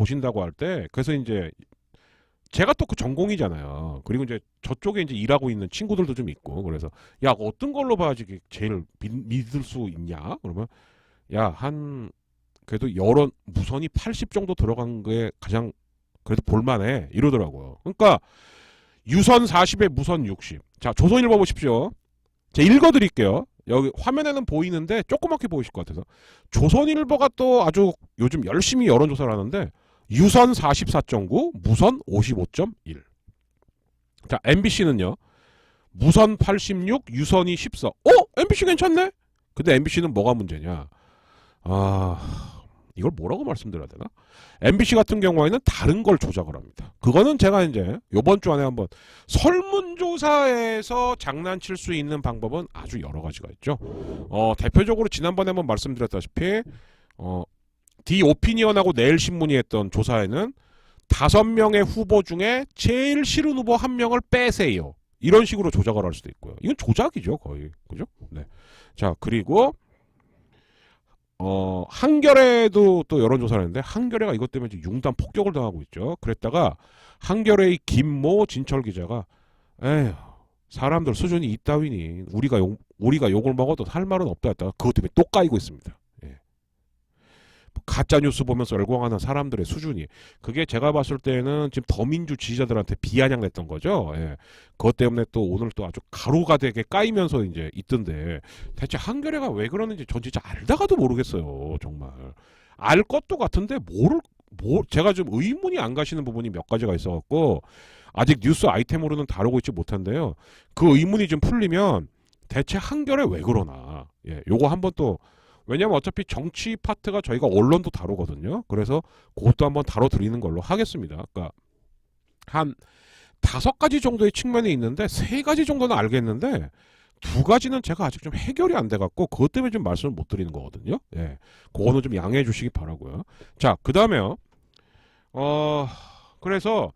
보신다고 할 때 그래서 이제 제가 또 그 전공이잖아요. 그리고 이제 저쪽에 이제 일하고 있는 친구들도 좀 있고 그래서 야 어떤 걸로 봐야지 제일 믿을 수 있냐? 그러면 야 한 그래도 여러 무선이 80 정도 들어간 게 가장 그래도 볼만해 이러더라고요. 그러니까 유선 40에 무선 60. 자 조선일보 보십시오. 제가 읽어드릴게요. 여기 화면에는 보이는데 조그맣게 보이실 것 같아서 조선일보가 또 아주 요즘 열심히 여론조사를 하는데 유선 44.9, 무선 55.1. 자 MBC는요. 무선 86, 유선이 14. MBC 괜찮네? 근데 MBC는 뭐가 문제냐? 이걸 뭐라고 말씀드려야 되나? MBC 같은 경우에는 다른 걸 조작을 합니다. 그거는 제가 이제 요번 주 안에 한번 설문조사에서 장난칠 수 있는 방법은 아주 여러 가지가 있죠. 대표적으로 지난번에 한번 말씀드렸다시피 디 오피니언하고 내일신문이 했던 조사에는 5명의 후보 중에 제일 싫은 후보 1명을 빼세요. 이런 식으로 조작을 할 수도 있고요. 이건 조작이죠, 거의. 그죠? 네. 자, 그리고 한겨레도 또 여론조사를 했는데 한겨레가 이것 때문에 지금 융단 폭격을 당하고 있죠. 그랬다가 한겨레의 김모 진철 기자가 에휴 사람들 수준이 이따위니 우리가 욕을 먹어도 할 말은 없다 했다가 그것 때문에 또 까이고 있습니다. 예. 가짜뉴스 보면서 열광하는 사람들의 수준이 그게 제가 봤을 때는 지금 더민주 지지자들한테 비아냥냈던 거죠. 예. 그것 때문에 또 오늘 또 아주 가루가 되게 까이면서 이제 있던데 대체 한겨레가 왜 그러는지 전 진짜 알다가도 모르겠어요. 정말 알 것도 같은데 제가 좀 의문이 안 가시는 부분이 몇 가지가 있어갖고 아직 뉴스 아이템으로는 다루고 있지 못한데요. 그 의문이 좀 풀리면 대체 한겨레 왜 그러나 예, 요거 한번 또 왜냐면 어차피 정치 파트가 저희가 언론도 다루거든요. 그래서 그것도 한번 다뤄드리는 걸로 하겠습니다. 그러니까 한 5가지 정도의 측면이 있는데 3가지 정도는 알겠는데 2가지는 제가 아직 좀 해결이 안 돼갖고 그것 때문에 좀 말씀을 못 드리는 거거든요. 예, 그거는 좀 양해해 주시기 바라고요. 자, 그 다음에요. 그래서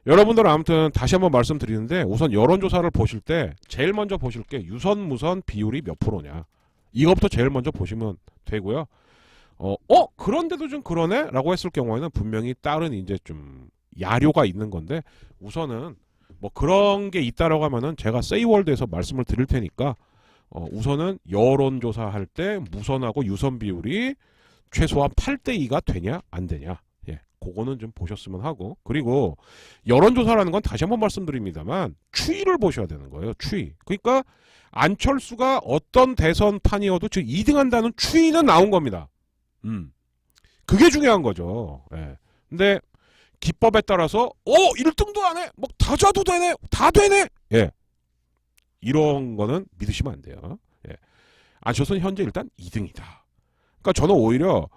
여러분들 아무튼 다시 한번 말씀드리는데 우선 여론조사를 보실 때 제일 먼저 보실 게 유선 무선 비율이 몇 프로냐. 이것부터 제일 먼저 보시면 되고요. 그런데도 좀 그러네? 라고 했을 경우에는 분명히 다른 이제 좀 야료가 있는 건데 우선은 뭐 그런 게 있다라고 하면은 제가 세이월드에서 말씀을 드릴 테니까 우선은 여론조사 할 때 무선하고 유선 비율이 최소한 8대2가 되냐 안 되냐 예, 그거는 좀 보셨으면 하고 그리고 여론조사라는 건 다시 한번 말씀드립니다만 추이를 보셔야 되는 거예요. 추이. 그러니까 안철수가 어떤 대선판이어도 즉 2등한다는 추이는 나온 겁니다. 그게 중요한 거죠. 예. 근데 기법에 따라서 1등도 안 해. 뭐 다자도 되네. 다 되네. 예. 이런 거는 믿으시면 안 돼요. 예. 안철수는 현재 일단 2등이다. 그러니까 저는 오히려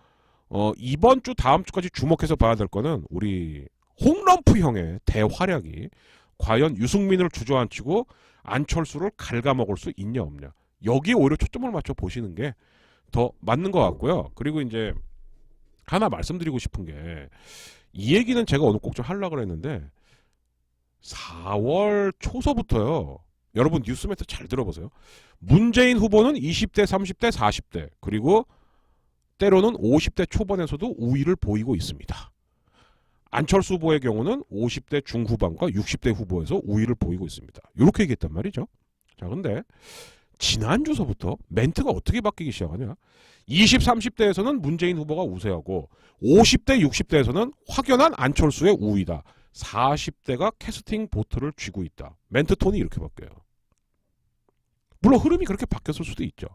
이번 주 다음 주까지 주목해서 봐야 될 거는 우리 홍럼프 형의 대활약이 과연 유승민을 주저앉히고 안철수를 갉아먹을 수 있냐 없냐. 여기에 오히려 초점을 맞춰 보시는 게 더 맞는 것 같고요. 그리고 이제 하나 말씀드리고 싶은 게 이 얘기는 제가 오늘 꼭 좀 하려고 했는데 4월 초서부터요. 여러분 뉴스매트 잘 들어보세요. 문재인 후보는 20대, 30대, 40대 그리고 때로는 50대 초반에서도 우위를 보이고 있습니다. 안철수 후보의 경우는 50대 중후반과 60대 후보에서 우위를 보이고 있습니다. 이렇게 얘기했단 말이죠. 자, 근데 지난주서부터 멘트가 어떻게 바뀌기 시작하냐. 20, 30대에서는 문재인 후보가 우세하고 50대, 60대에서는 확연한 안철수의 우위다. 40대가 캐스팅 보트를 쥐고 있다. 멘트 톤이 이렇게 바뀌어요. 물론 흐름이 그렇게 바뀌었을 수도 있죠.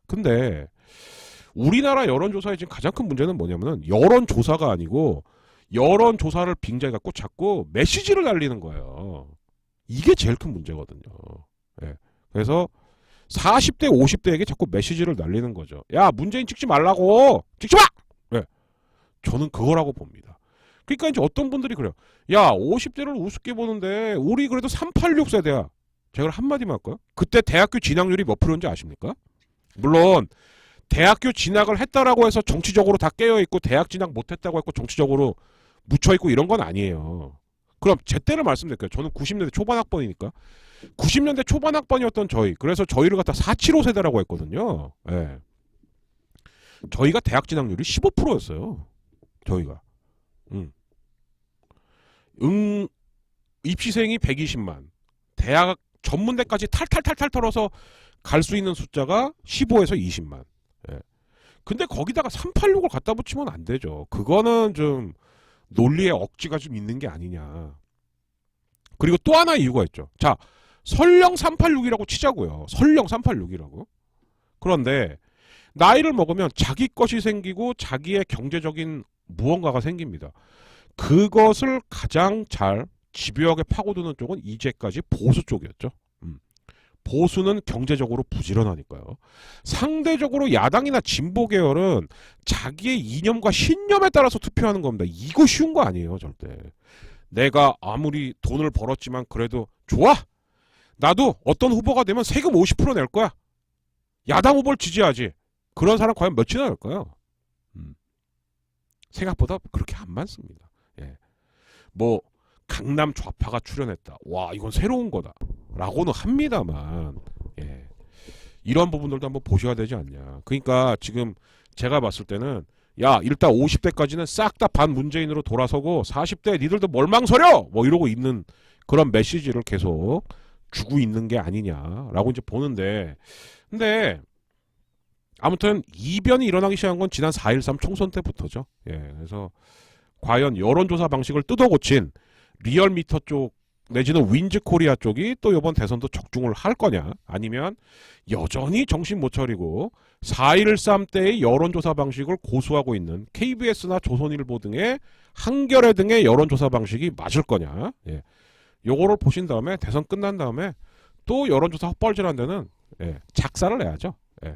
근데 우리나라 여론조사의 지금 가장 큰 문제는 뭐냐면은 여론조사가 아니고 여론조사를 빙자해갖고 자꾸 메시지를 날리는 거예요. 이게 제일 큰 문제거든요. 예. 그래서 40대, 50대에게 자꾸 메시지를 날리는 거죠. 야, 문재인 찍지 말라고! 찍지 마! 예. 저는 그거라고 봅니다. 그러니까 이제 어떤 분들이 그래요. 야, 50대를 우습게 보는데 우리 그래도 386 세대야. 제가 한마디만 할까요? 그때 대학교 진학률이 몇 프로인지 아십니까? 물론 대학교 진학을 했다라고 해서 정치적으로 다 깨어있고 대학 진학 못했다고 했고 정치적으로 묻혀있고 이런 건 아니에요. 그럼 제 때를 말씀드릴게요. 저는 90년대 초반 학번이니까 90년대 초반 학번이었던 저희 그래서 저희를 갖다 475 세대라고 했거든요. 예. 저희가 대학 진학률이 15%였어요. 저희가. 입시생이 120만, 대학 전문대까지 탈탈탈탈 털어서 갈 수 있는 숫자가 15에서 20만. 예. 근데 거기다가 386을 갖다 붙이면 안 되죠. 그거는 좀 논리의 억지가 좀 있는 게 아니냐. 그리고 또 하나 이유가 있죠. 자, 설령 386이라고 치자고요. 설령 386이라고. 그런데 나이를 먹으면 자기 것이 생기고 자기의 경제적인 무언가가 생깁니다. 그것을 가장 잘 집요하게 파고드는 쪽은 이제까지 보수 쪽이었죠. 보수는 경제적으로 부지런하니까요. 상대적으로 야당이나 진보 계열은 자기의 이념과 신념에 따라서 투표하는 겁니다. 이거 쉬운 거 아니에요, 절대. 내가 아무리 돈을 벌었지만 그래도 좋아. 나도 어떤 후보가 되면 세금 50% 낼 거야. 야당 후보를 지지하지. 그런 사람 과연 몇이나 될까요? 생각보다 그렇게 안 많습니다. 예. 뭐 강남 좌파가 출연했다. 와, 이건 새로운 거다. 라고는 합니다만, 예. 이런 부분들도 한번 보셔야 되지 않냐. 그러니까 지금 제가 봤을 때는 야, 일단 50대까지는 싹 다 반문재인으로 돌아서고 40대 니들도 뭘 망설여! 뭐 이러고 있는 그런 메시지를 계속 주고 있는 게 아니냐라고 이제 보는데, 근데 아무튼 이변이 일어나기 시작한 건 지난 4.13 총선 때부터죠. 예. 그래서 과연 여론조사 방식을 뜯어고친 리얼미터 쪽 내지는 윈즈코리아 쪽이 또 이번 대선도 적중을 할 거냐, 아니면 여전히 정신 못 차리고 4.13 때의 여론조사 방식을 고수하고 있는 KBS나 조선일보 등의 한겨레 등의 여론조사 방식이 맞을 거냐. 예. 요거를 보신 다음에 대선 끝난 다음에 또 여론조사 헛발질한 데는 예, 작사를 내야죠. 예.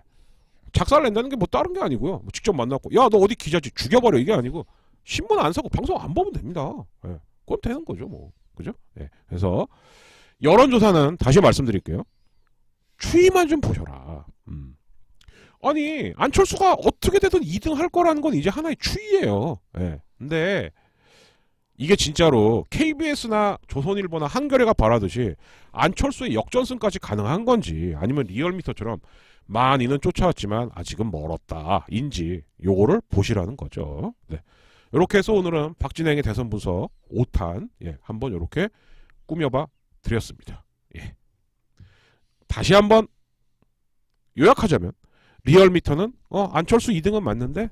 작사를 낸다는 게 뭐 다른 게 아니고요. 뭐 직접 만났고 야, 너 어디 기자지, 죽여버려, 이게 아니고 신문 안 사고 방송 안 보면 됩니다. 예. 그건 되는 거죠, 뭐. 그죠? 예. 그래서 여론조사는 다시 말씀드릴게요. 추이만 좀 보셔라. 아니, 안철수가 어떻게 되든 2등 할 거라는 건 이제 하나의 추이예요. 예. 근데 이게 진짜로 KBS나 조선일보나 한겨레가 바라듯이 안철수의 역전승까지 가능한 건지, 아니면 리얼미터처럼 많이는 쫓아왔지만 아직은 멀었다 인지, 요거를 보시라는 거죠. 네. 이렇게 해서 오늘은 박진행의 대선 분석 5탄, 예, 한번 이렇게 꾸며봐 드렸습니다. 예. 다시 한번 요약하자면 리얼미터는 안철수 2등은 맞는데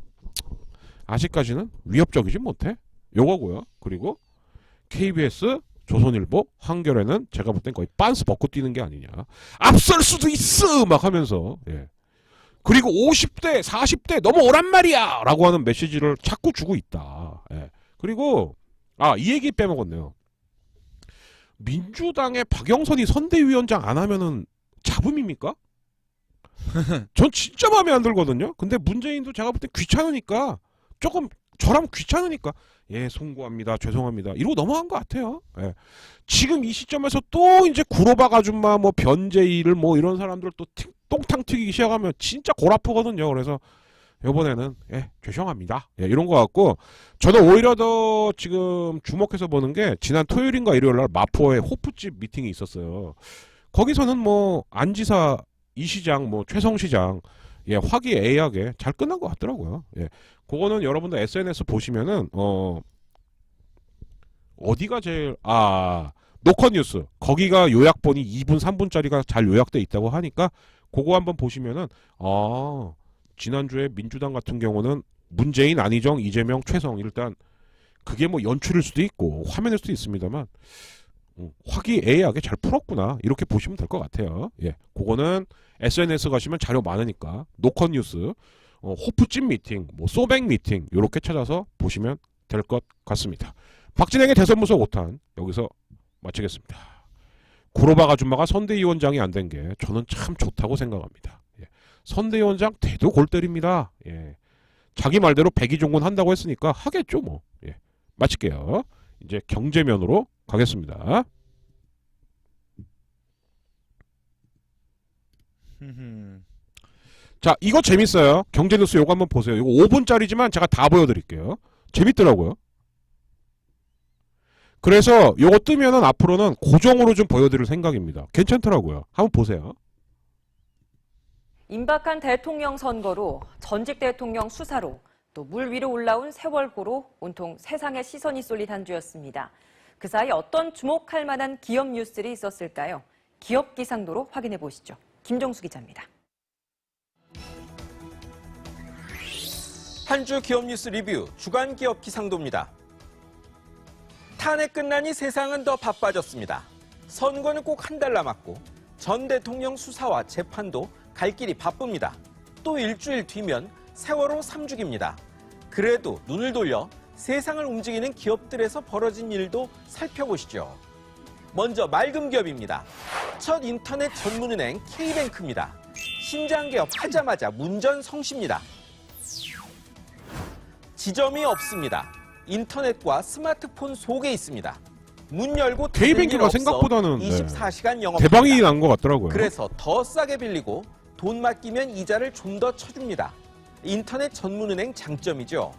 아직까지는 위협적이지 못해, 요거고요. 그리고 KBS, 조선일보, 한겨레는 제가 볼 땐 거의 빤스 벗고 뛰는 게 아니냐, 앞설 수도 있어 막 하면서, 예. 그리고 50대, 40대 넘어오란 말이야! 라고 하는 메시지를 자꾸 주고 있다. 예. 그리고, 이 얘기 빼먹었네요. 민주당의 박영선이 선대위원장 안 하면은 잡음입니까? 전 진짜 마음에 안 들거든요. 근데 문재인도 제가 볼 때 귀찮으니까, 조금, 저라면 귀찮으니까, 예, 송구합니다, 죄송합니다, 이러고 넘어간 것 같아요. 예. 지금 이 시점에서 또 이제 구로박 아줌마, 뭐 변재일을 뭐 이런 사람들 또 똥탕 튀기기 시작하면 진짜 골 아프거든요. 그래서 이번에는 예, 죄송합니다, 예, 이런 것 같고, 저는 오히려 더 지금 주목해서 보는 게 지난 토요일인가 일요일날 마포에 호프집 미팅이 있었어요. 거기서는 뭐 안지사, 이 시장, 뭐 최성 시장, 예, 화기애애하게 잘 끝난 것 같더라고요. 예, 그거는 여러분들 SNS 보시면은 어디가 제일 노컷뉴스, 거기가 요약본이 2분 3분짜리가 잘 요약돼 있다고 하니까 그거 한번 보시면은 지난주에 민주당 같은 경우는 문재인, 안희정, 이재명, 최성, 일단 그게 뭐 연출일 수도 있고 화면일 수도 있습니다만 화기애애하게 잘 풀었구나, 이렇게 보시면 될 것 같아요. 예, 그거는 SNS 가시면 자료 많으니까 노컷뉴스, 호프집 미팅, 뭐 소백 미팅 이렇게 찾아서 보시면 될 것 같습니다. 박진행의 대선 분석 5탄 여기서 마치겠습니다. 구로박 아줌마가 선대위원장이 안 된 게 저는 참 좋다고 생각합니다. 예. 선대위원장 돼도 골 때립니다. 예. 자기 말대로 백의종군 한다고 했으니까 하겠죠 뭐. 예. 마칠게요. 이제 경제면으로 가겠습니다. 자, 이거 재밌어요. 경제뉴스 요거 한번 보세요. 이거 5분짜리지만 제가 다 보여드릴게요. 재밌더라고요. 그래서 요거 뜨면은 앞으로는 고정으로 좀 보여드릴 생각입니다. 괜찮더라고요. 한번 보세요. 임박한 대통령 선거로 전직 대통령 수사로 또 물 위로 올라온 세월호로 온통 세상의 시선이 쏠린 한 주였습니다. 그 사이 어떤 주목할 만한 기업 뉴스들이 있었을까요? 기업 기상도로 확인해 보시죠. 김정수 기자입니다. 한 주 기업 뉴스 리뷰 주간 기업 기상도입니다. 탄핵 끝나니 세상은 더 바빠졌습니다. 선거는 꼭 한 달 남았고 전 대통령 수사와 재판도 갈 길이 바쁩니다. 또 일주일 뒤면 세월호 3주기입니다. 그래도 눈을 돌려 세상을 움직이는 기업들에서 벌어진 일도 살펴보시죠. 먼저 맑은 기업입니다. 첫 인터넷 전문은행 K뱅크입니다. 신장 개업하자마자 문전성시입니다. 지점이 없습니다. 인터넷과 스마트폰 속에 있습니다. 문 열고 K뱅크가 생각보다는 24시간 영업. 대박이 난 것 같더라고요. 그래서 더 싸게 빌리고 돈 맡기면 이자를 좀 더 쳐줍니다. 인터넷 전문은행 장점이죠.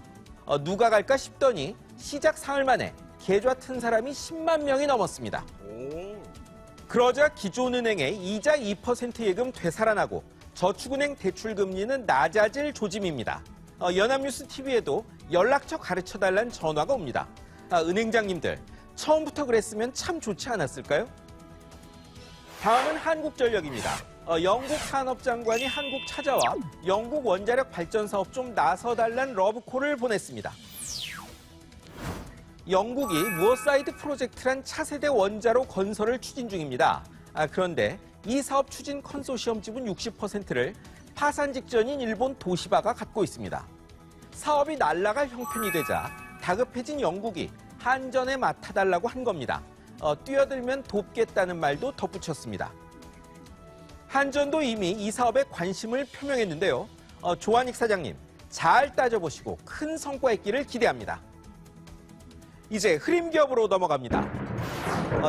누가 갈까 싶더니 시작 사흘 만에 계좌 튼 사람이 10만 명이 넘었습니다. 그러자 기존은행의 이자 2% 예금 되살아나고 저축은행 대출금리는 낮아질 조짐입니다. 연합뉴스 TV에도 연락처 가르쳐달란 전화가 옵니다. 은행장님들, 처음부터 그랬으면 참 좋지 않았을까요? 다음은 한국전력입니다. 영국 산업장관이 한국 찾아와 영국 원자력 발전 사업 좀 나서달란 러브콜을 보냈습니다. 영국이 무어사이드 프로젝트란 차세대 원자로 건설을 추진 중입니다. 그런데 이 사업 추진 컨소시엄 지분 60%를 파산 직전인 일본 도시바가 갖고 있습니다. 사업이 날아갈 형편이 되자 다급해진 영국이 한전에 맡아달라고 한 겁니다. 뛰어들면 돕겠다는 말도 덧붙였습니다. 한전도 이미 이 사업에 관심을 표명했는데요. 조한익 사장님, 잘 따져보시고 큰 성과 있기를 기대합니다. 이제 흐림 기업으로 넘어갑니다.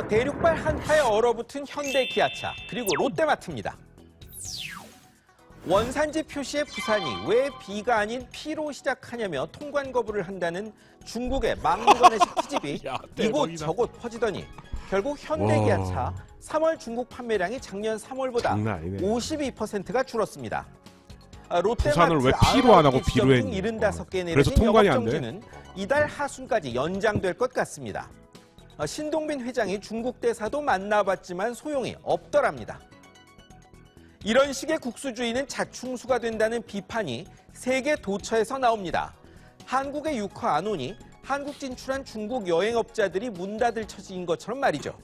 대륙발 한파에 얼어붙은 현대 기아차, 그리고 롯데마트입니다. 원산지 표시의 부산이 왜 B가 아닌 P로 시작하냐며 통관 거부를 한다는 중국의 막무가내식 TGV 이곳 저곳 퍼지더니 결국 현대기아차 3월 중국 판매량이 작년 3월보다 52%가 줄었습니다. 부산을 왜 롯데마트 P로 안 하고 B로 99개 중 했니? 75개 그래서 내려진 통관이 안 영업정지는 이달 하순까지 연장될 것 같습니다. 신동빈 회장이 중국 대사도 만나봤지만 소용이 없더랍니다. 이런 식의 국수주의는 자충수가 된다는 비판이 세계 도처에서 나옵니다. 한국에 육화 안 오니 한국 진출한 중국 여행업자들이 문 닫을 처지인 것처럼 말이죠.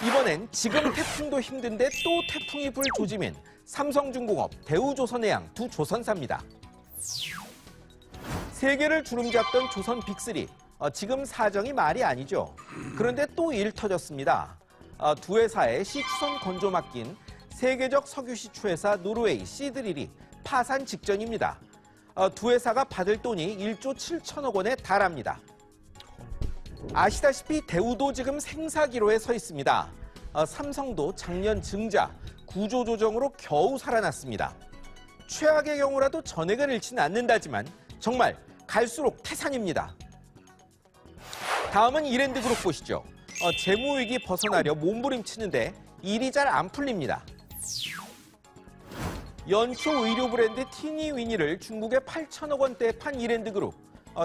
이번엔 지금 태풍도 힘든데 또 태풍이 불 조짐인 삼성중공업, 대우조선해양 두 조선사입니다. 세계를 주름잡던 조선 빅3, 지금 사정이 말이 아니죠. 그런데 또 일 터졌습니다. 두 회사의 시추선 건조 맡긴 세계적 석유 시추회사 노르웨이 시드릴이 파산 직전입니다. 두 회사가 받을 돈이 1조 7천억 원에 달합니다. 아시다시피 대우도 지금 생사기로에 서 있습니다. 삼성도 작년 증자, 구조조정으로 겨우 살아났습니다. 최악의 경우라도 전액을 잃지는 않는다지만 정말 갈수록 태산입니다. 다음은 이랜드그룹 보시죠. 재무위기 벗어나려 몸부림치는데 일이 잘 안 풀립니다. 연초 의류 브랜드 티니위니를 중국에 8천억 원대에 판 이랜드그룹.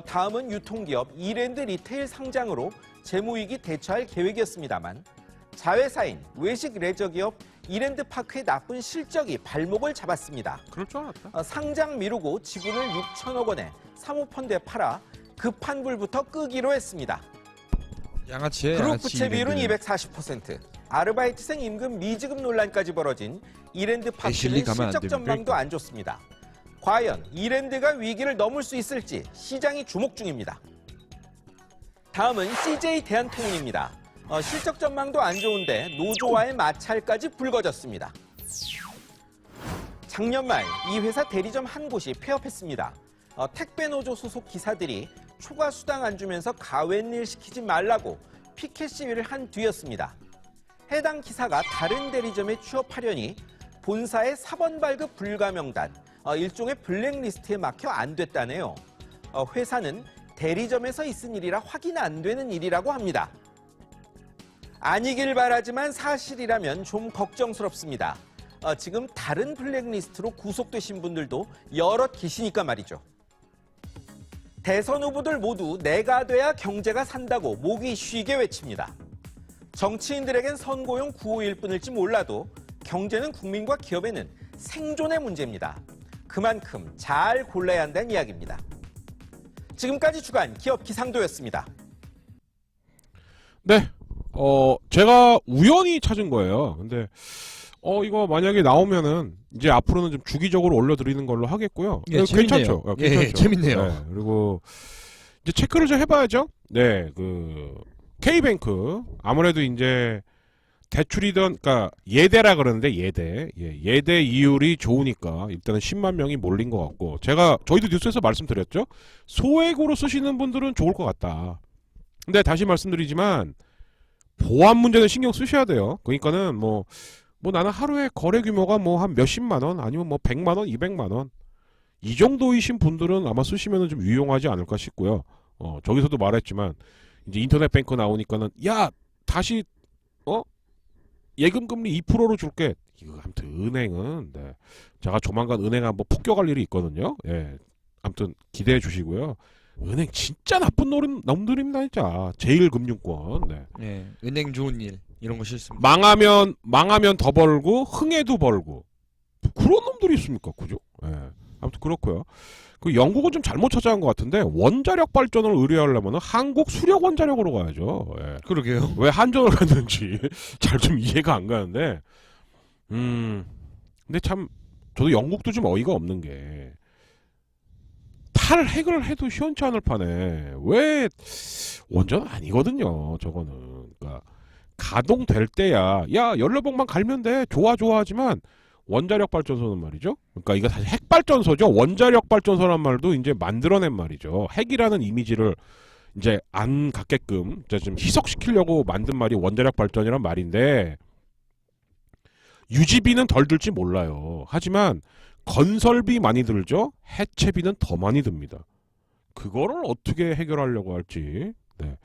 다음은 유통기업 이랜드 리테일 상장으로 재무위기 대처할 계획이었습니다만 자회사인 외식 레저기업 이랜드파크의 나쁜 실적이 발목을 잡았습니다. 그럴 줄 알았다. 상장 미루고 지분을 6천억 원에 사모펀드에 팔아 급한 불부터 끄기로 했습니다. 양아치에 그룹 부채 비율은 240%. 아르바이트생 임금 미지급 논란까지 벌어진 이랜드파크는 실적 전망도 안 좋습니다. 과연 이랜드가 위기를 넘을 수 있을지 시장이 주목 중입니다. 다음은 CJ 대한통운입니다. 실적 전망도 안 좋은데 노조와의 마찰까지 불거졌습니다. 작년 말 이 회사 대리점 한 곳이 폐업했습니다. 택배노조 소속 기사들이 초과 수당 안 주면서 가웬일 시키지 말라고 피켓 시위를 한 뒤였습니다. 해당 기사가 다른 대리점에 취업하려니 본사의 사번 발급 불가 명단, 일종의 블랙리스트에 막혀 안 됐다네요. 회사는 대리점에서 있은 일이라 확인 안 되는 일이라고 합니다. 아니길 바라지만 사실이라면 좀 걱정스럽습니다. 지금 다른 블랙리스트로 구속되신 분들도 여럿 계시니까 말이죠. 대선 후보들 모두 내가 돼야 경제가 산다고 목이 쉬게 외칩니다. 정치인들에겐 선거용 구호일 뿐일지 몰라도 경제는 국민과 기업에는 생존의 문제입니다. 그만큼 잘 골라야 한다는 이야기입니다. 지금까지 주간 기업 기상도였습니다. 네. 제가 우연히 찾은 거예요. 근데 이거 만약에 나오면은 이제 앞으로는 좀 주기적으로 올려드리는 걸로 하겠고요. 예, 재밌네요. 괜찮죠? 예, 재밌네요. 네, 그리고 이제 체크를 좀 해봐야죠. 네, K뱅크 아무래도 이제 대출이던, 그러니까 예대라 그러는데 예대 이율이 좋으니까 일단은 10만 명이 몰린 것 같고, 저희도 뉴스에서 말씀드렸죠. 소액으로 쓰시는 분들은 좋을 것 같다. 근데 다시 말씀드리지만 보안 문제는 신경 쓰셔야 돼요. 그러니까는 뭐 나는 하루에 거래 규모가 뭐 한 몇십만 원 아니면 뭐 100만 원, 200만 원 이 정도이신 분들은 아마 쓰시면은 좀 유용하지 않을까 싶고요. 저기서도 말했지만 이제 인터넷 뱅크 나오니까는 야 다시 예금 금리 2%로 줄게. 이거 아무튼 은행은 네. 제가 조만간 은행 한번 폭격할 일이 있거든요. 예. 아무튼 기대해 주시고요. 은행 진짜 나쁜 놈들입니다 진짜. 제일금융권. 네. 예, 은행 좋은 일 이런 거 싫습니다. 망하면 더 벌고 흥해도 벌고 그런 놈들이 있습니까, 그죠? 예. 아무튼 그렇고요. 그 영국은 좀 잘못 찾아간 것 같은데 원자력 발전을 의뢰하려면 한국 수력 원자력으로 가야죠. 예. 그러게요. 왜 한전을 갔는지 잘 좀 이해가 안 가는데, 근데 참 저도 영국도 좀 어이가 없는 게 탈핵을 해도 시원치 않을 판에 왜 원전 아니거든요. 저거는 그러니까 가동될 때야 연료봉만 갈면 돼 좋아하지만 원자력 발전소는 말이죠. 그러니까 이거 사실 핵 발전소죠. 원자력 발전소란 말도 이제 만들어낸 말이죠. 핵이라는 이미지를 이제 안 갖게끔 이제 좀 희석시키려고 만든 말이 원자력 발전이란 말인데 유지비는 덜 들지 몰라요. 하지만 건설비 많이 들죠. 해체비는 더 많이 듭니다. 그거를 어떻게 해결하려고 할지 네.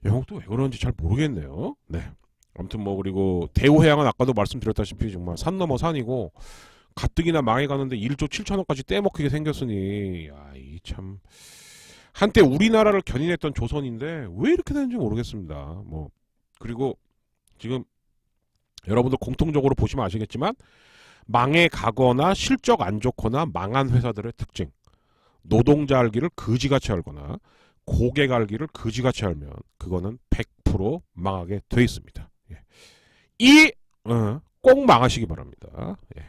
영국도 왜 그런지 잘 모르겠네요. 네. 아무튼 뭐 그리고 대우해양은 아까도 말씀드렸다시피 정말 산 넘어 산이고 가뜩이나 망해가는데 1조 7천억까지 떼먹히게 생겼으니 이 참 한때 우리나라를 견인했던 조선인데 왜 이렇게 되는지 모르겠습니다. 뭐 그리고 지금 여러분들 공통적으로 보시면 아시겠지만 망해 가거나 실적 안 좋거나 망한 회사들의 특징, 노동자 알기를 그지같이 알거나 고객 알기를 그지같이 알면 그거는 100% 망하게 돼 있습니다. 꼭 망하시기 바랍니다. 예.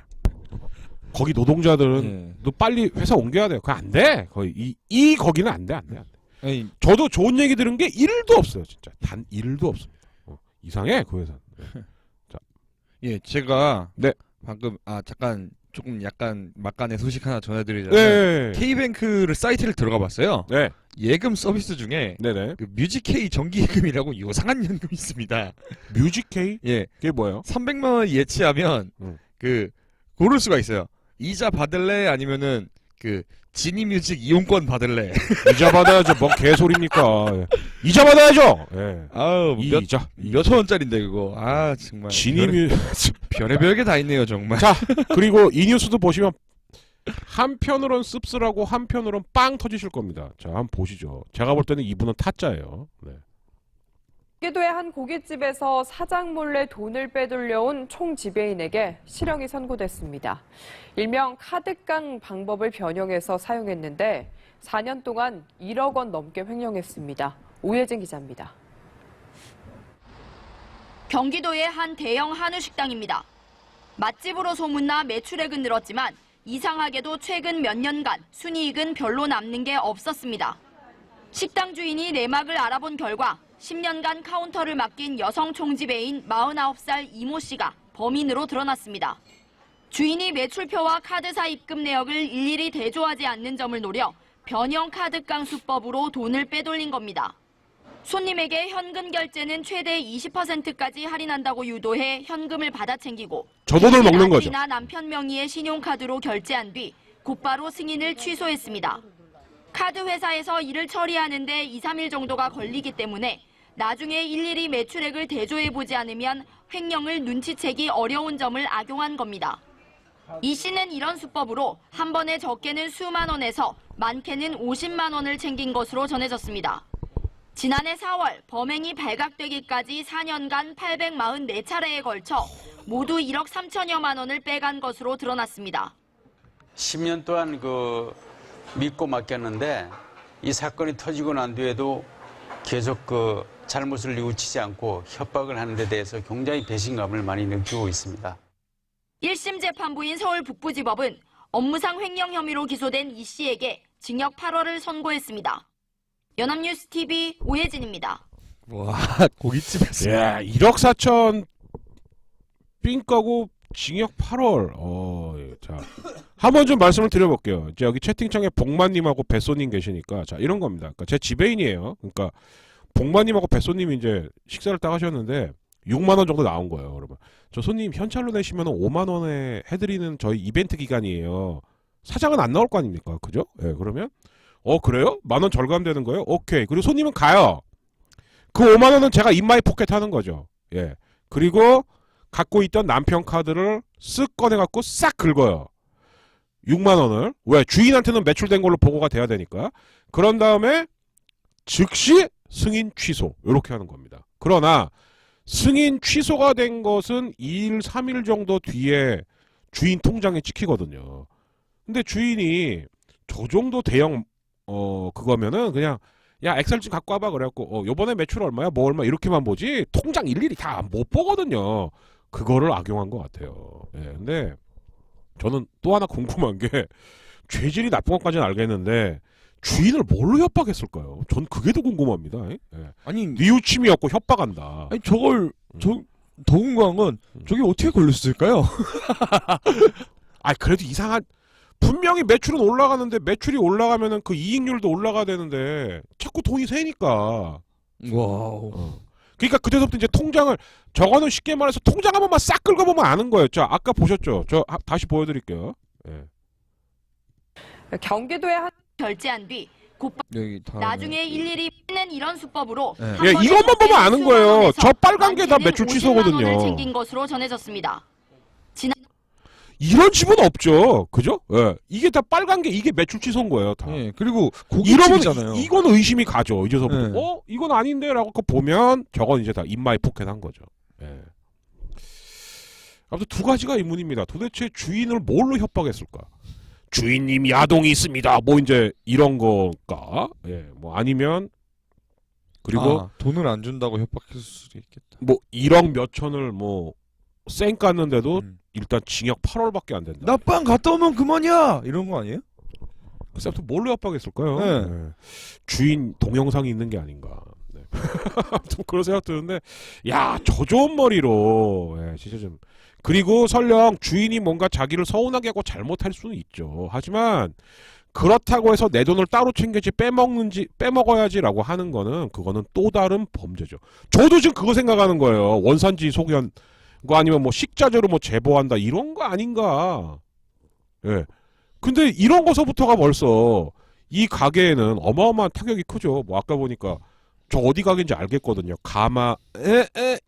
거기 노동자들은 너 빨리 회사 옮겨야 돼요. 그거 안 돼. 거의 거기는 안 돼. 아니, 저도 좋은 얘기 들은 게 1도 없어요. 진짜 단 1도 없습니다. 이상해 그 회사는. 네. 예, 제가 네. 방금 잠깐 조금 약간 막간의 소식 하나 전해드리자면 네. K뱅크를 사이트를 들어가 봤어요. 네. 예금 서비스 중에 네네. 그 뮤직K 정기예금이라고 요상한 연금이 있습니다. 뮤직K? 예, 그게 뭐예요? 300만 원 예치하면 그 고를 수가 있어요. 이자 받을래 아니면은 그 지니뮤직 이용권 받을래. 이자 받아야죠. 뭔 개소리입니까? 예. 이자 받아야죠. 예. 아우 이자. 몇천 원짜리인데 그거. 정말 진임이 별의별 게 다 있네요 정말. 자, 그리고 이 뉴스도 보시면 한편으론 씁쓸하고 한편으론 빵 터지실 겁니다. 자, 한번 보시죠. 제가 볼 때는 이분은 타짜예요. 네. 경기도의 한 고깃집에서 사장 몰래 돈을 빼돌려온 총지배인에게 실형이 선고됐습니다. 일명 카드깡 방법을 변형해서 사용했는데 4년 동안 1억 원 넘게 횡령했습니다. 오예진 기자입니다. 경기도의 한 대형 한우 식당입니다. 맛집으로 소문나 매출액은 늘었지만 이상하게도 최근 몇 년간 순이익은 별로 남는 게 없었습니다. 식당 주인이 내막을 알아본 결과 10년간 카운터를 맡긴 여성 총지배인 49살 이모 씨가 범인으로 드러났습니다. 주인이 매출표와 카드사 입금 내역을 일일이 대조하지 않는 점을 노려 변형 카드깡 수법으로 돈을 빼돌린 겁니다. 손님에게 현금 결제는 최대 20%까지 할인한다고 유도해 현금을 받아 챙기고 저 돈을 먹는 거죠. 아내나 남편 명의의 신용카드로 결제한 뒤 곧바로 승인을 취소했습니다. 카드 회사에서 일을 처리하는데 2, 3일 정도가 걸리기 때문에 나중에 일일이 매출액을 대조해보지 않으면 횡령을 눈치채기 어려운 점을 악용한 겁니다. 이 씨는 이런 수법으로 한 번에 적게는 수만 원에서 많게는 50만 원을 챙긴 것으로 전해졌습니다. 지난해 4월 범행이 발각되기까지 4년간 844차례에 걸쳐 모두 1억 3천여만 원을 빼간 것으로 드러났습니다. 10년 동안 믿고 맡겼는데 이 사건이 터지고 난 뒤에도 계속 잘못을 뉘우치지 않고 협박을 하는 데 대해서 굉장히 배신감을 많이 느끼고 있습니다. 1심 재판부인 서울북부지법은 업무상 횡령 혐의로 기소된 이 씨에게 징역 8월을 선고했습니다. 연합뉴스 TV 오혜진입니다. 와, 고깃집에서. 예, 1억 4천 삥 까고 징역 8월. 예, 자, 한번 좀 말씀을 드려볼게요. 이제 여기 채팅창에 복만님하고 뱃소님 계시니까 자 이런 겁니다. 그러니까 제 지배인이에요. 그러니까 복만님하고 뱃소님이 이제 식사를 딱 하셨는데 6만 원 정도 나온 거예요. 여러분, 저 손님 현찰로 내시면 5만 원에 해드리는 저희 이벤트 기간이에요. 사장은 안 나올 거 아닙니까? 그죠? 예, 그러면 그래요? 1만 원 절감되는 거예요? 오케이. 그리고 손님은 가요. 그 5만 원은 제가 인마이 포켓 하는 거죠. 예. 그리고 갖고 있던 남편 카드를 쓱 꺼내갖고 싹 긁어요. 6만 원을. 왜? 주인한테는 매출된 걸로 보고가 돼야 되니까. 그런 다음에 즉시 승인 취소. 이렇게 하는 겁니다. 그러나 승인 취소가 된 것은 2일, 3일 정도 뒤에 주인 통장에 찍히거든요. 근데 주인이 저 정도 대형 그거면은 그냥 야 엑셀 좀 갖고 와봐 그래갖고 요번에 매출 얼마야 뭐 얼마 이렇게만 보지 통장 일일이 다 못 보거든요. 그거를 악용한 것 같아요. 예, 근데 저는 또 하나 궁금한 게 죄질이 나쁜 것까지는 알겠는데 주인을 뭘로 협박했을까요? 전 그게 더 궁금합니다. 예. 아니, 뉘우침이었고 협박한다. 아니 저걸 더 궁금한 건 저게 어떻게 걸렸을까요? 아 그래도 이상한 분명히 매출은 올라가는데 매출이 올라가면은 그 이익률도 올라가야 되는데 자꾸 돈이 새니까. 와우. 그러니까 그때부터 이제 통장을 저거는 쉽게 말해서 통장 한 번만 싹 긁어보면 아는 거예요. 자 아까 보셨죠? 저 다시 보여드릴게요. 예. 경기도의 한 결제한 뒤 곧바로 여기 다 나중에 일일이 빼는 이런 수법으로 네. 한 예, 번에 이것만 보면 아는 수만 거예요. 원에서 저 빨간 게 다 많게는 매출 50만 취소거든요. 원을 챙긴 것으로 전해졌습니다. 이런 집은 없죠. 그죠? 예. 이게 다 빨간 게 이게 매출 취소인 거예요. 다. 예, 그리고 이러면 고깃집이잖아요. 이건 의심이 가죠. 이제서부터. 네. 이건 아닌데? 라고 보면 저건 이제 다 인마이 포켓한 거죠. 예. 아무튼 두 가지가 의문입니다. 도대체 주인을 뭘로 협박했을까? 주인님 야동이 있습니다. 뭐 이제 이런 거가. 예. 뭐 아니면 그리고 돈을 안 준다고 협박했을 수도 있겠다. 뭐 1억 몇 천을 뭐 쌩 깠는데도 일단 징역 8월밖에 안 된다. 나 빵 갔다 오면 그만이야! 이런 거 아니에요? 그때부터 뭘로 협박했을까요? 네. 네. 주인 동영상이 있는 게 아닌가. 네. 좀 그런 생각 드는데, 야, 저 좋은 머리로, 예, 진짜 좀. 그리고 설령 주인이 뭔가 자기를 서운하게 하고 잘못할 수는 있죠. 하지만, 그렇다고 해서 내 돈을 따로 챙겨지 빼먹어야지라고 하는 거는, 그거는 또 다른 범죄죠. 저도 지금 그거 생각하는 거예요. 원산지 소견, 거 아니면 뭐 식자재로 뭐 제보한다, 이런 거 아닌가. 예. 근데 이런 거서부터가 벌써 이 가게에는 어마어마한 타격이 크죠. 뭐 아까 보니까 저 어디 가게인지 알겠거든요.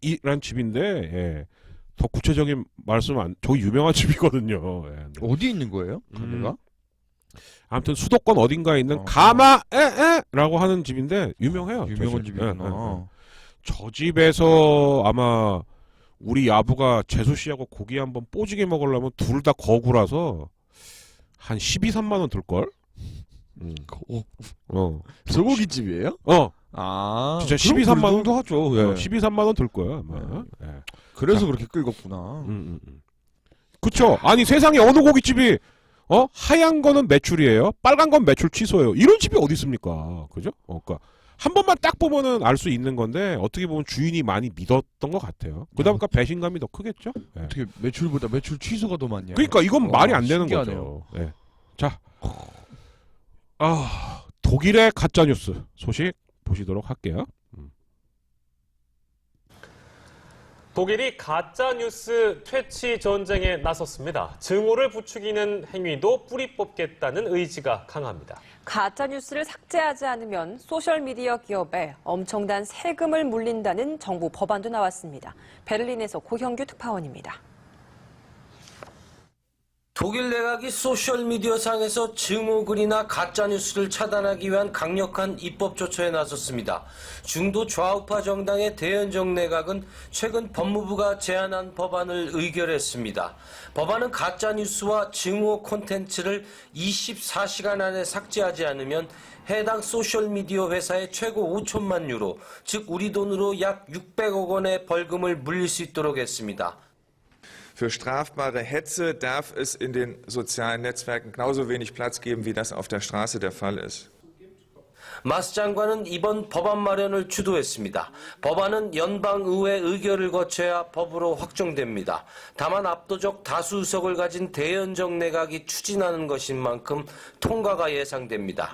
이란 집인데 예. 더 구체적인 말씀은 저기 유명한 집이거든요. 예. 어디 있는 거예요? 가게가? 아무튼 수도권 어딘가에 있는 라고 하는 집인데 유명해요. 유명한 저 집. 집이구나. 저 집에서 아마 우리 야부가 재수 씨하고 고기 한번 뽀지게 먹으려면 둘 다 거구라서 한 12, 3만 원 들걸? 소고기집이에요? 진짜 12, 3만 원? 정도 하죠. 예. 12, 3만 원 들 거야, 아마. 예. 그래서 자. 그렇게 끌었구나. 그쵸? 아니, 세상에 어느 고깃집이, 하얀 거는 매출이에요. 빨간 건 매출 취소예요. 이런 집이 어디 있습니까? 그죠? 그러니까. 한 번만 딱 보면은 알 수 있는 건데, 어떻게 보면 주인이 많이 믿었던 것 같아요. 그러다 보니까 배신감이 더 크겠죠? 예. 어떻게 매출보다 매출 취소가 더 많냐? 그러니까 이건 말이 안 되는 신기하네요. 거죠. 예. 자. 독일의 가짜뉴스 소식 보시도록 할게요. 독일이 가짜뉴스 퇴치 전쟁에 나섰습니다. 증오를 부추기는 행위도 뿌리 뽑겠다는 의지가 강합니다. 가짜뉴스를 삭제하지 않으면 소셜미디어 기업에 엄청난 세금을 물린다는 정부 법안도 나왔습니다. 베를린에서 고형규 특파원입니다. 독일 내각이 소셜미디어상에서 증오글이나 가짜뉴스를 차단하기 위한 강력한 입법 조처에 나섰습니다. 중도 좌우파 정당의 대연정 내각은 최근 법무부가 제안한 법안을 의결했습니다. 법안은 가짜뉴스와 증오 콘텐츠를 24시간 안에 삭제하지 않으면 해당 소셜미디어 회사에 최고 5천만 유로, 즉 우리 돈으로 약 600억 원의 벌금을 물릴 수 있도록 했습니다. Für strafbare Hetze darf es in den sozialen Netzwerken genauso wenig Platz geben, wie das auf der Straße der Fall ist. 마스 장관은 이번 법안 마련을 주도했습니다. 법안은 연방의회 의결을 거쳐야 법으로 확정됩니다. 다만 압도적 다수 의석을 가진 대연정 내각이 추진하는 것인 만큼 통과가 예상됩니다.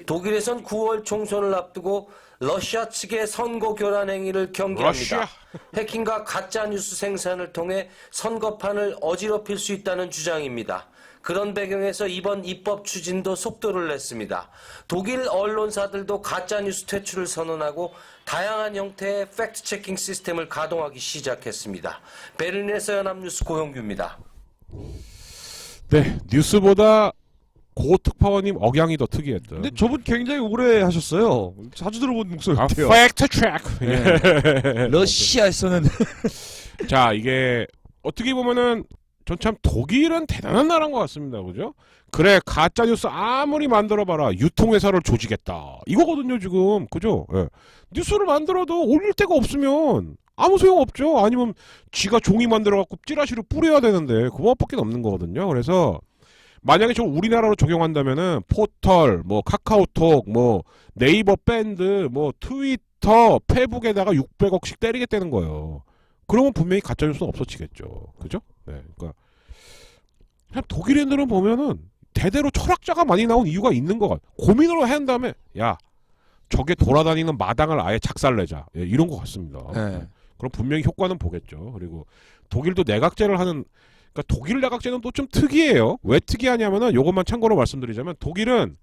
독일에선 9월 총선을 앞두고 러시아 측의 선거 교란 행위를 경계합니다. 해킹과 가짜뉴스 생산을 통해 선거판을 어지럽힐 수 있다는 주장입니다. 그런 배경에서 이번 입법 추진도 속도를 냈습니다. 독일 언론사들도 가짜뉴스 퇴출을 선언하고 다양한 형태의 팩트체킹 시스템을 가동하기 시작했습니다. 베를린에서 연합뉴스 고영규입니다. 네, 뉴스보다 고특파원님 억양이 더 특이했죠. 근데 저분 굉장히 오래 하셨어요. 자주 들어본 목소리 같아요. 팩트 체크. 러시아에서는 자, 이게 어떻게 보면은 전 참 독일은 대단한 나라인 것 같습니다. 그죠? 그래, 가짜뉴스 아무리 만들어봐라. 유통회사를 조지겠다. 이거거든요, 지금. 그죠? 예. 뉴스를 만들어도 올릴 데가 없으면 아무 소용 없죠. 아니면 지가 종이 만들어갖고 찌라시로 뿌려야 되는데 그거밖에 없는 거거든요. 그래서 만약에 저 우리나라로 적용한다면은 포털, 뭐 카카오톡, 뭐 네이버 밴드, 뭐 트위터, 페북에다가 600억씩 때리겠다는 거예요. 그러면 분명히 가짜뉴스는 없어지겠죠. 그죠? 네. 그러니까 그냥 독일인들은 보면은 대대로 철학자가 많이 나온 이유가 있는 것 같아. 고민을 한 다음에 야, 저게 돌아다니는 마당을 아예 작살내자. 예, 이런 것 같습니다. 네. 그럼 분명히 효과는 보겠죠. 그리고 독일도 내각제를 하는, 그러니까 독일 내각제는 또 좀 특이해요. 왜 특이하냐면은 요것만 참고로 말씀드리자면 독일은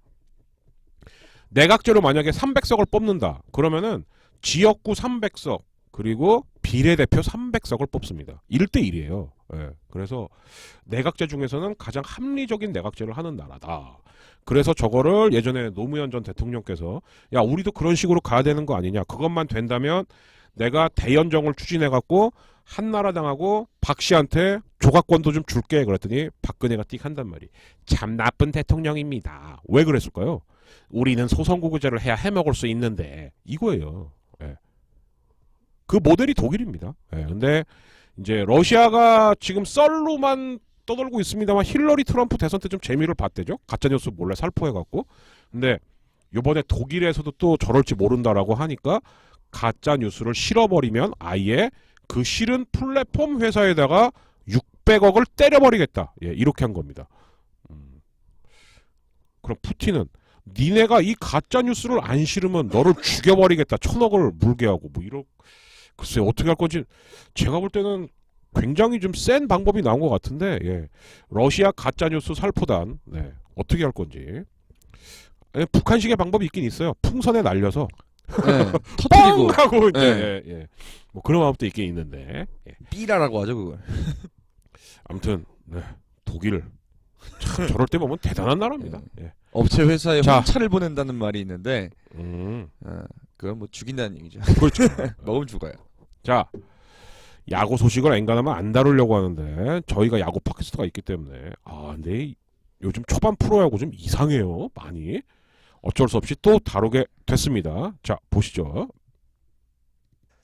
내각제로 만약에 300석을 뽑는다. 그러면은 지역구 300석 그리고 비례대표 300석을 뽑습니다. 1대1이에요. 예. 그래서 내각제 중에서는 가장 합리적인 내각제를 하는 나라다. 그래서 저거를 예전에 노무현 전 대통령께서 야, 우리도 그런 식으로 가야 되는 거 아니냐. 그것만 된다면 내가 대연정을 추진해갖고 한나라당하고 박 씨한테 조각권도 좀 줄게. 그랬더니 박근혜가 띡 한단 말이. 참 나쁜 대통령입니다. 왜 그랬을까요? 우리는 소선거구제를 해야 해먹을 수 있는데. 이거예요. 예. 그 모델이 독일입니다. 예. 근데 이제 러시아가 지금 썰로만 떠돌고 있습니다만 힐러리 트럼프 대선 때 좀 재미를 봤대죠. 가짜뉴스 몰래 살포해갖고. 근데 이번에 독일에서도 또 저럴지 모른다라고 하니까 가짜뉴스를 실어버리면 아예 그 실은 플랫폼 회사에다가 600억을 때려버리겠다. 예, 이렇게 한 겁니다. 그럼 푸틴은 니네가 이 가짜뉴스를 안 실으면 너를 죽여버리겠다. 1000억을 물게 하고 뭐 이런. 글쎄 어떻게 할 건지 제가 볼 때는 굉장히 좀 센 방법이 나온 것 같은데 예. 러시아 가짜뉴스 살포단 네. 어떻게 할 건지 예, 북한식의 방법이 있긴 있어요. 풍선에 날려서 네, 터뜨리고 하고 이제 네. 예. 뭐 그런 방법도 있긴 있는데 예. 삐라라고 하죠 그걸. 아무튼 네. 독일 참 저럴 때 보면 대단한 나라입니다. 예. 업체 회사에 자. 홍차를 보낸다는 말이 있는데 그건 뭐 죽인다는 얘기죠. 그렇죠. 먹으면 죽어요. 자, 야구 소식을 엔간하면 안 다루려고 하는데 저희가 야구 팟캐스트가 있기 때문에 근데 요즘 초반 프로야구 좀 이상해요. 많이. 어쩔 수 없이 또 다루게 됐습니다. 자, 보시죠.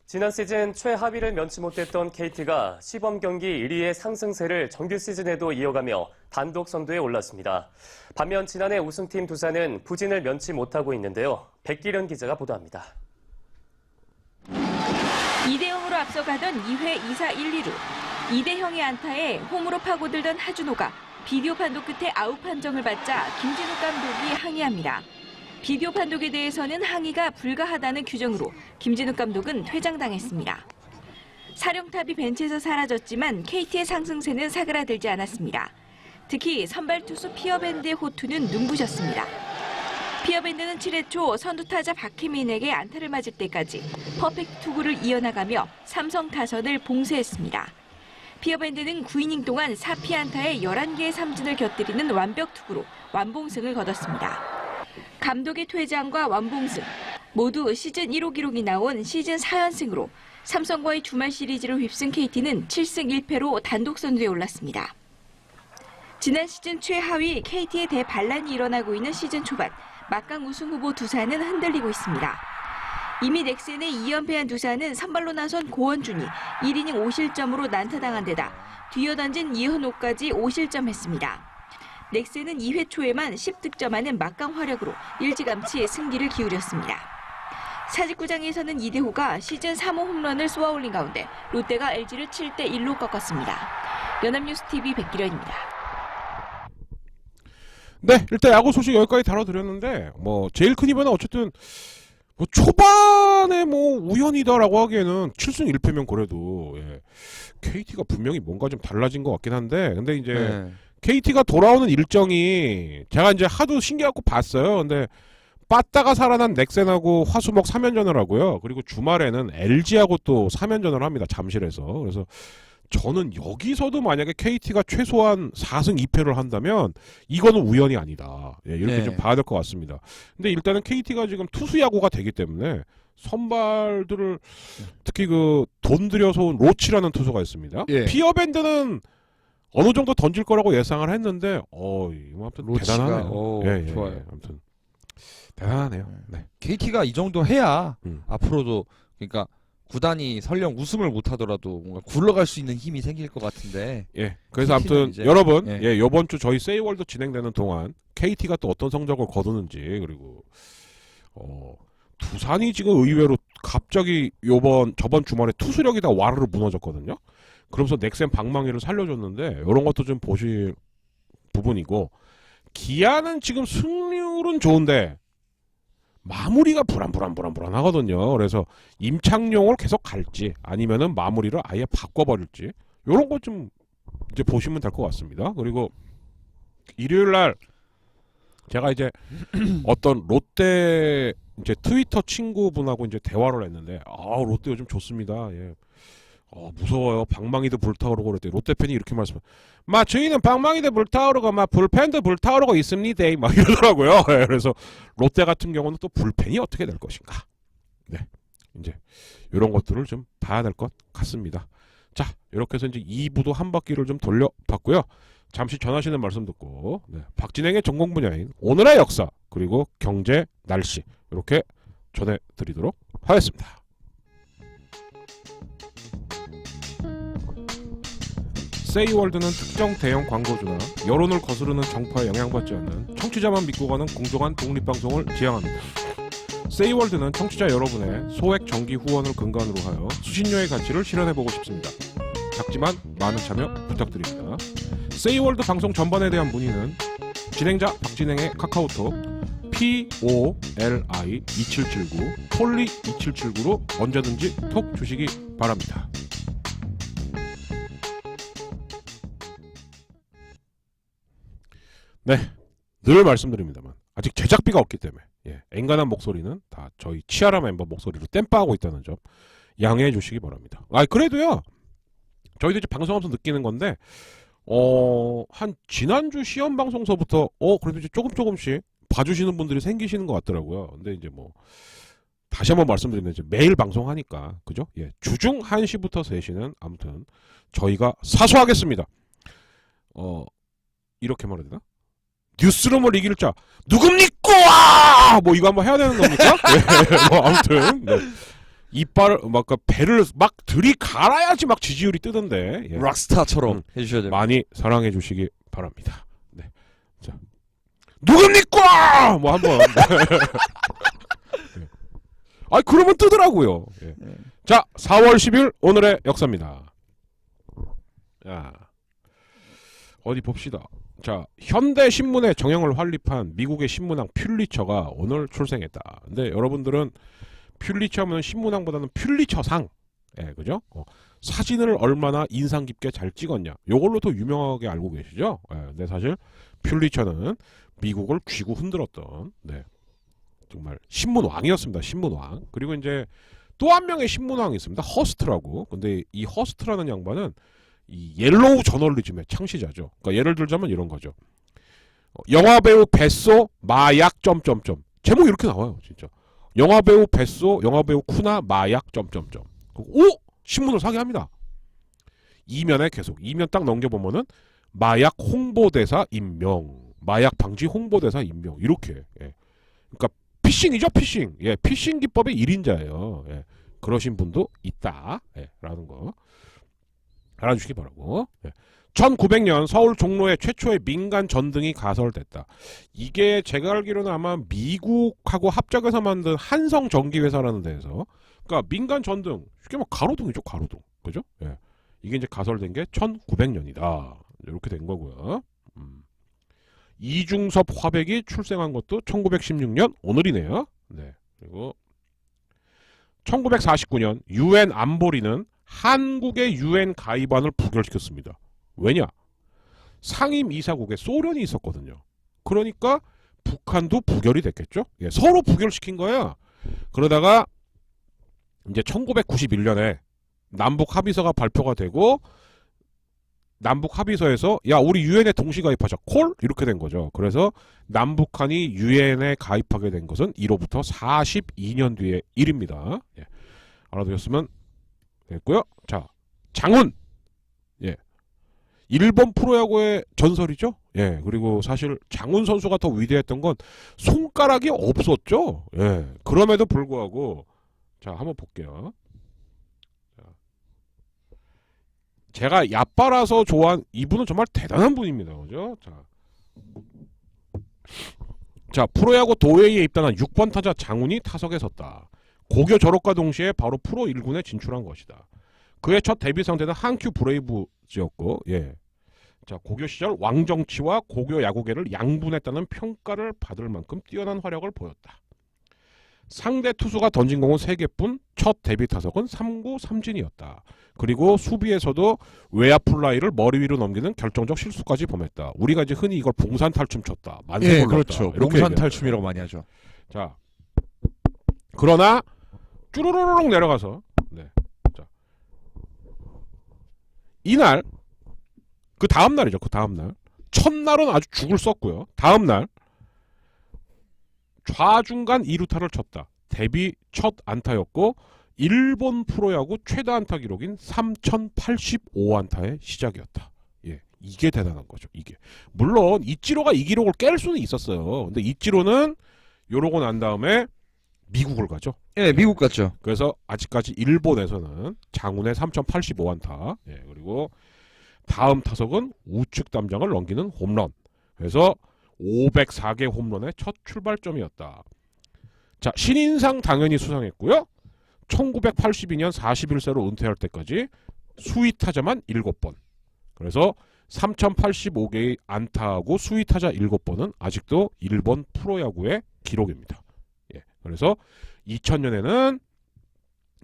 지난 시즌 최하위를 면치 못했던 KT가 시범 경기 1위의 상승세를 정규 시즌에도 이어가며 단독 선두에 올랐습니다. 반면 지난해 우승팀 두산은 부진을 면치 못하고 있는데요. 백기련 기자가 보도합니다. 2대0으로 앞서가던 2회 2사 1, 2루. 2대0의 안타에 홈으로 파고들던 하준호가 비디오 판독 끝에 아웃 판정을 받자 김진욱 감독이 항의합니다. 비디오 판독에 대해서는 항의가 불가하다는 규정으로 김진욱 감독은 퇴장당했습니다. 사령탑이 벤치에서 사라졌지만 KT의 상승세는 사그라들지 않았습니다. 특히 선발 투수 피어밴드의 호투는 눈부셨습니다. 피어밴드는 7회 초 선두타자 박혜민에게 안타를 맞을 때까지 퍼펙트 투구를 이어나가며 삼성 타선을 봉쇄했습니다. 피어밴드는 9이닝 동안 4피안타에 11개의 삼진을 곁들이는 완벽 투구로 완봉승을 거뒀습니다. 감독의 퇴장과 완봉승, 모두 시즌 1호 기록이 나온 시즌 4연승으로 삼성과의 주말 시리즈를 휩쓴 KT는 7승 1패로 단독 선두에 올랐습니다. 지난 시즌 최하위 KT의 대반란이 일어나고 있는 시즌 초반, 막강 우승 후보 두산은 흔들리고 있습니다. 이미 넥센의 2연패한 두산은 선발로 나선 고원준이 1이닝 5실점으로 난타당한 데다 뒤어 던진 이현호까지 5실점했습니다. 넥센은 2회 초에만 10득점하는 막강 활약으로 일찌감치 승기를 기울였습니다. 사직구장에서는 이대호가 시즌 3호 홈런을 쏘아올린 가운데 롯데가 LG를 7대1로 꺾었습니다. 연합뉴스TV 백기련입니다. 네, 일단 야구 소식 여기까지 다뤄드렸는데 뭐 제일 큰 이변은 어쨌든 뭐 초반에 뭐 우연이다라고 하기에는 7승 1패면 그래도 KT가 분명히 뭔가 좀 달라진 것 같긴 한데 근데 이제 KT가 돌아오는 일정이 제가 이제 하도 신기하고 봤어요. 근데 빠따가 살아난 넥센하고 화수목 3연전을 하고요. 그리고 주말에는 LG하고 또 3연전을 합니다. 잠실에서. 그래서 저는 여기서도 만약에 KT가 최소한 4승 2패를 한다면 이거는 우연이 아니다. 이렇게 좀 봐야 될 것 같습니다. 근데 일단은 KT가 지금 투수 야구가 되기 때문에 선발들을 특히 그 돈 들여서 온 로치라는 투수가 있습니다. 피어밴드는 어느 정도 던질 거라고 예상을 했는데 이거 아무튼 로치가, 대단하네요. 좋아요. 아무튼 대단하네요. 네. KT가 이 정도 해야 앞으로도 그러니까 구단이 설령 우승을 못하더라도 뭔가 굴러갈 수 있는 힘이 생길 것 같은데. 그래서 아무튼 이제, 여러분, 이번 주 저희 세이월드 진행되는 동안 KT가 또 어떤 성적을 거두는지 그리고 두산이 지금 의외로 갑자기 저번 주말에 투수력이 다 와르르 무너졌거든요. 그러면서 넥센 방망이를 살려줬는데 이런 것도 좀 보실 부분이고 기아는 지금 승률은 좋은데 마무리가 불안하거든요. 그래서 임창용을 계속 갈지 아니면은 마무리를 아예 바꿔버릴지 이런 거 좀 이제 보시면 될 것 같습니다. 그리고 일요일 날 제가 이제 어떤 롯데 이제 트위터 친구분하고 이제 대화를 했는데 롯데 요즘 좋습니다. 무서워요. 방망이도 불타오르고 그랬더니 롯데 팬이 이렇게 말씀해요. 저희는 방망이도 불타오르고 불펜도 불타오르고 있습니다. 막 이러더라고요. 그래서 롯데 같은 경우는 또 불펜이 어떻게 될 것인가. 이제 이런 것들을 좀 봐야 될 것 같습니다. 자, 이렇게 해서 이제 2부도 한 바퀴를 좀 돌려봤고요. 잠시 전하시는 말씀 듣고 박진행의 전공 분야인 오늘의 역사 그리고 경제 날씨 이렇게 전해드리도록 하겠습니다. 세이월드는 특정 대형 광고주나 여론을 거스르는 정파에 영향받지 않는 청취자만 믿고 가는 공정한 독립방송을 지향합니다. 세이월드는 청취자 여러분의 소액 정기 후원을 근간으로 하여 수신료의 가치를 실현해보고 싶습니다. 작지만 많은 참여 부탁드립니다. 세이월드 방송 전반에 대한 문의는 진행자 박진행의 카카오톡 POLI2779 폴리2779로 언제든지 톡 주시기 바랍니다. 늘 말씀드립니다만 아직 제작비가 없기 때문에 앵간한 목소리는 다 저희 치아라 멤버 목소리로 땜빠하고 있다는 점 양해해 주시기 바랍니다. 그래도요 저희도 이제 방송하면서 느끼는 건데 한 지난주 시험 방송서부터 그래도 이제 조금씩 봐주시는 분들이 생기시는 것 같더라고요. 근데 이제 뭐 다시 한번 말씀드리면 이제 매일 방송하니까 그죠? 주중 1시부터 3시는 아무튼 저희가 사수하겠습니다. 이렇게 말해야 되나? 뉴스룸을 이길 자 누굽니까? 뭐 이거 한번 해야 되는 겁니까? 뭐 아무튼 이빨을 막 배를 막 들이갈아야지 막 지지율이 뜨던데 락스타처럼 해주셔야 됩니다. 많이 사랑해 주시기 바랍니다. 자 누굽니까? 뭐 한번 그러면 뜨더라고요. 자 4월 10일 오늘의 역사입니다. 어디 봅시다. 자, 현대신문의 정형을 확립한 미국의 신문왕 퓰리처가 오늘 출생했다. 근데 여러분들은 퓰리처 하면 신문왕보다는 퓰리처상, 그죠? 사진을 얼마나 인상 깊게 잘 찍었냐. 요걸로 더 유명하게 알고 계시죠? 근데 사실 퓰리처는 미국을 쥐고 흔들었던, 정말 신문왕이었습니다. 신문왕. 그리고 이제 또 한 명의 신문왕이 있습니다. 허스트라고. 근데 이 허스트라는 양반은 이 옐로우 저널리즘의 창시자죠. 그러니까 예를 들자면 이런 거죠. 영화배우 뱃소 마약 점점점. 제목이 이렇게 나와요, 진짜. 영화배우 뱃소, 영화배우 쿠나 마약 점점점. 오! 신문을 사게 합니다. 이면에 계속 이면 딱 넘겨보면은 마약 홍보대사 임명, 마약 방지 홍보대사 임명 이렇게. 예. 그러니까 피싱이죠, 피싱. 예, 피싱 기법의 1인자예요. 예. 그러신 분도 있다. 예, 라는 거 알아주시기 바라고. 예. 1900년 서울 종로에 최초의 민간 전등이 가설됐다. 이게 제가 알기로는 아마 미국하고 합작해서 만든 한성 전기회사라는 데에서, 그러니까 민간 전등, 쉽게 말하면 가로등이죠, 가로등. 그죠? 예. 이게 이제 가설된 게 1900년이다. 이렇게 된 거고요. 이중섭 화백이 출생한 것도 1916년 오늘이네요. 네. 그리고 1949년 유엔 안보리는 한국의 유엔 가입안을 부결시켰습니다. 왜냐? 상임 이사국에 소련이 있었거든요. 그러니까 북한도 부결이 됐겠죠? 예, 서로 부결시킨 거야. 그러다가 이제 1991년에 남북 합의서가 발표가 되고, 남북 합의서에서 야, 우리 유엔에 동시 가입하자. 콜? 이렇게 된 거죠. 그래서 남북한이 유엔에 가입하게 된 것은 이로부터 42년 뒤의 일입니다. 예. 알아두셨으면 됐고요. 자, 장훈. 예. 일본 프로야구의 전설이죠. 예. 그리고 사실 장훈 선수가 더 위대했던 건 손가락이 없었죠. 예. 그럼에도 불구하고 자, 한번 볼게요. 제가 얕바라서 좋아한 이분은 정말 대단한 분입니다. 그죠? 자, 프로야구 도웨이에 입단한 6번 타자 장훈이 타석에 섰다. 고교 졸업과 동시에 바로 프로 1군에 진출한 것이다. 그의 첫 데뷔 상대는 한큐 브레이브즈였고, 예. 자, 고교 시절 왕정치와 고교 야구계를 양분했다는 평가를 받을 만큼 뛰어난 활약을 보였다. 상대 투수가 던진 공은 3개뿐, 첫 데뷔 타석은 3구 3진이었다. 그리고 수비에서도 외야 플라이를 머리 위로 넘기는 결정적 실수까지 범했다. 우리가 이제 흔히 이걸 봉산탈춤 쳤다. 만세 예, 불렀다. 그렇죠. 이렇게 봉산탈춤이라고 많이 하죠. 자, 그러나 쭈루루룩 내려가서, 네. 자, 이날 그 다음 날이죠. 그 다음 날 첫날은 아주 죽을 썼고요. 다음 날 좌중간 2루타를 쳤다. 데뷔 첫 안타였고 일본 프로야구 최다 안타 기록인 3085안타의 시작이었다. 예, 이게 대단한 거죠. 이게 물론 이치로가 이 기록을 깰 수는 있었어요. 근데 이치로는 요러고 난 다음에 미국을 가죠. 예, 미국 갔죠. 그래서 아직까지 일본에서는 장훈의 3085안타. 예, 그리고 다음 타석은 우측 담장을 넘기는 홈런. 그래서 504개 홈런의 첫 출발점이었다. 자, 신인상 당연히 수상했고요. 1982년 41세로 은퇴할 때까지 수위타자만 7번. 그래서 3085개의 안타하고 수위타자 7번은 아직도 일본 프로야구의 기록입니다. 예, 그래서 2000년에는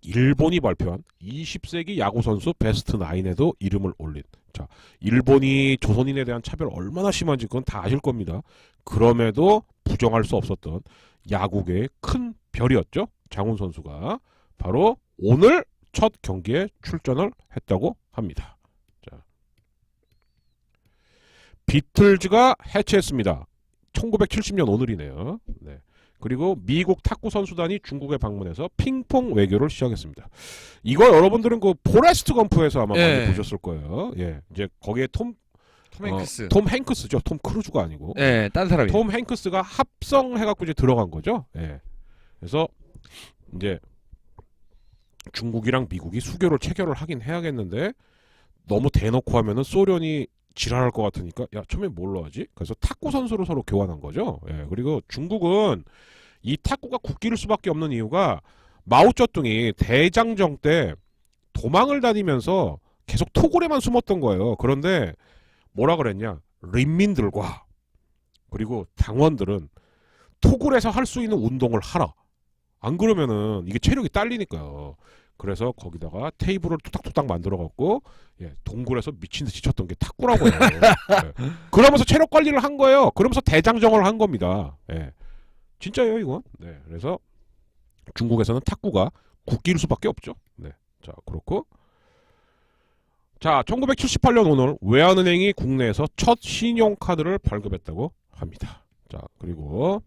일본이 발표한 20세기 야구선수 베스트 9에도 이름을 올린, 자, 일본이 조선인에 대한 차별 얼마나 심한지 그건 다 아실 겁니다. 그럼에도 부정할 수 없었던 야구계의 큰 별이었죠. 장훈 선수가 바로 오늘 첫 경기에 출전을 했다고 합니다. 자, 비틀즈가 해체했습니다. 1970년 오늘이네요. 네. 그리고 미국 탁구 선수단이 중국에 방문해서 핑퐁 외교를 시작했습니다. 이거 여러분들은 그 포레스트 검프에서 아마 예. 많이 보셨을 거예요. 예, 이제 거기에 톰 행크스. 톰 행크스죠. 톰 크루즈가 아니고. 예, 딴 사람이. 톰 행크스가 합성해갖고 이제 들어간 거죠. 예. 그래서 이제 중국이랑 미국이 수교를 체결을 하긴 해야겠는데 너무 대놓고 하면은 소련이 지랄할 것 같으니까 야, 처음에 뭘로 하지? 그래서 탁구 선수로 서로 교환한 거죠. 예. 그리고 중국은 이 탁구가 국기일 수밖에 없는 이유가 마오쩌둥이 대장정 때 도망을 다니면서 계속 토굴에만 숨었던 거예요. 그런데 뭐라 그랬냐? 린민들과 그리고 당원들은 토굴에서 할 수 있는 운동을 하라. 안 그러면은 이게 체력이 딸리니까요. 그래서 거기다가 테이블을 뚝딱뚝딱 만들어갖고 예, 동굴에서 미친듯이 쳤던 게 탁구라고요. 예. 그러면서 체력 관리를 한 거예요. 그러면서 대장정을 한 겁니다. 예. 진짜예요 이건. 네. 그래서 중국에서는 탁구가 국기일 수밖에 없죠. 네. 자, 그렇고 자, 1978년 오늘 외환은행이 국내에서 첫 신용카드를 발급했다고 합니다. 자, 그리고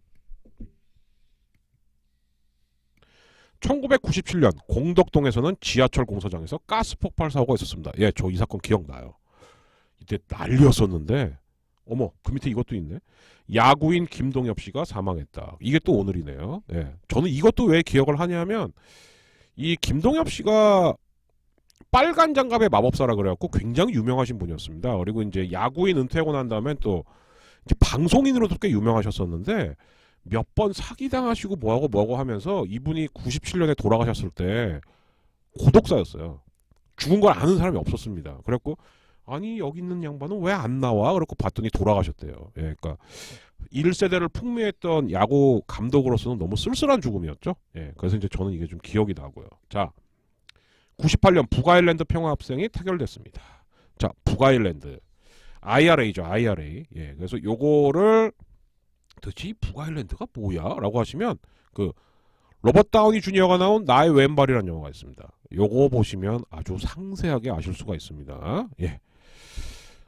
1997년 공덕동에서는 지하철 공사장에서 가스 폭발 사고가 있었습니다. 예, 저 이 사건 기억나요. 이때 난리였었는데, 어머, 그 밑에 이것도 있네. 야구인 김동엽 씨가 사망했다. 이게 또 오늘이네요. 예, 저는 이것도 왜 기억을 하냐면, 이 김동엽 씨가 빨간 장갑의 마법사라 그래갖고 굉장히 유명하신 분이었습니다. 그리고 이제 야구인 은퇴하고 난 다음엔 또 이제 방송인으로도 꽤 유명하셨었는데, 몇 번 사기당하시고 뭐하고 하면서 이분이 97년에 돌아가셨을 때 고독사였어요. 죽은 걸 아는 사람이 없었습니다. 그래갖고 아니 여기 있는 양반은 왜 안 나와? 그래갖고 봤더니 돌아가셨대요. 예, 그러니까 1세대를 풍미했던 야구 감독으로서는 너무 쓸쓸한 죽음이었죠. 예, 그래서 이제 저는 이게 좀 기억이 나고요. 자, 98년 북아일랜드 평화합성이 타결됐습니다. 자, 북아일랜드 IRA죠, IRA. 예, 그래서 요거를 도대체 이 북아일랜드가 뭐야? 라고 하시면 그 로버트 다우니 주니어가 나온 나의 왼발이라는 영화가 있습니다. 요거 보시면 아주 상세하게 아실 수가 있습니다. 예.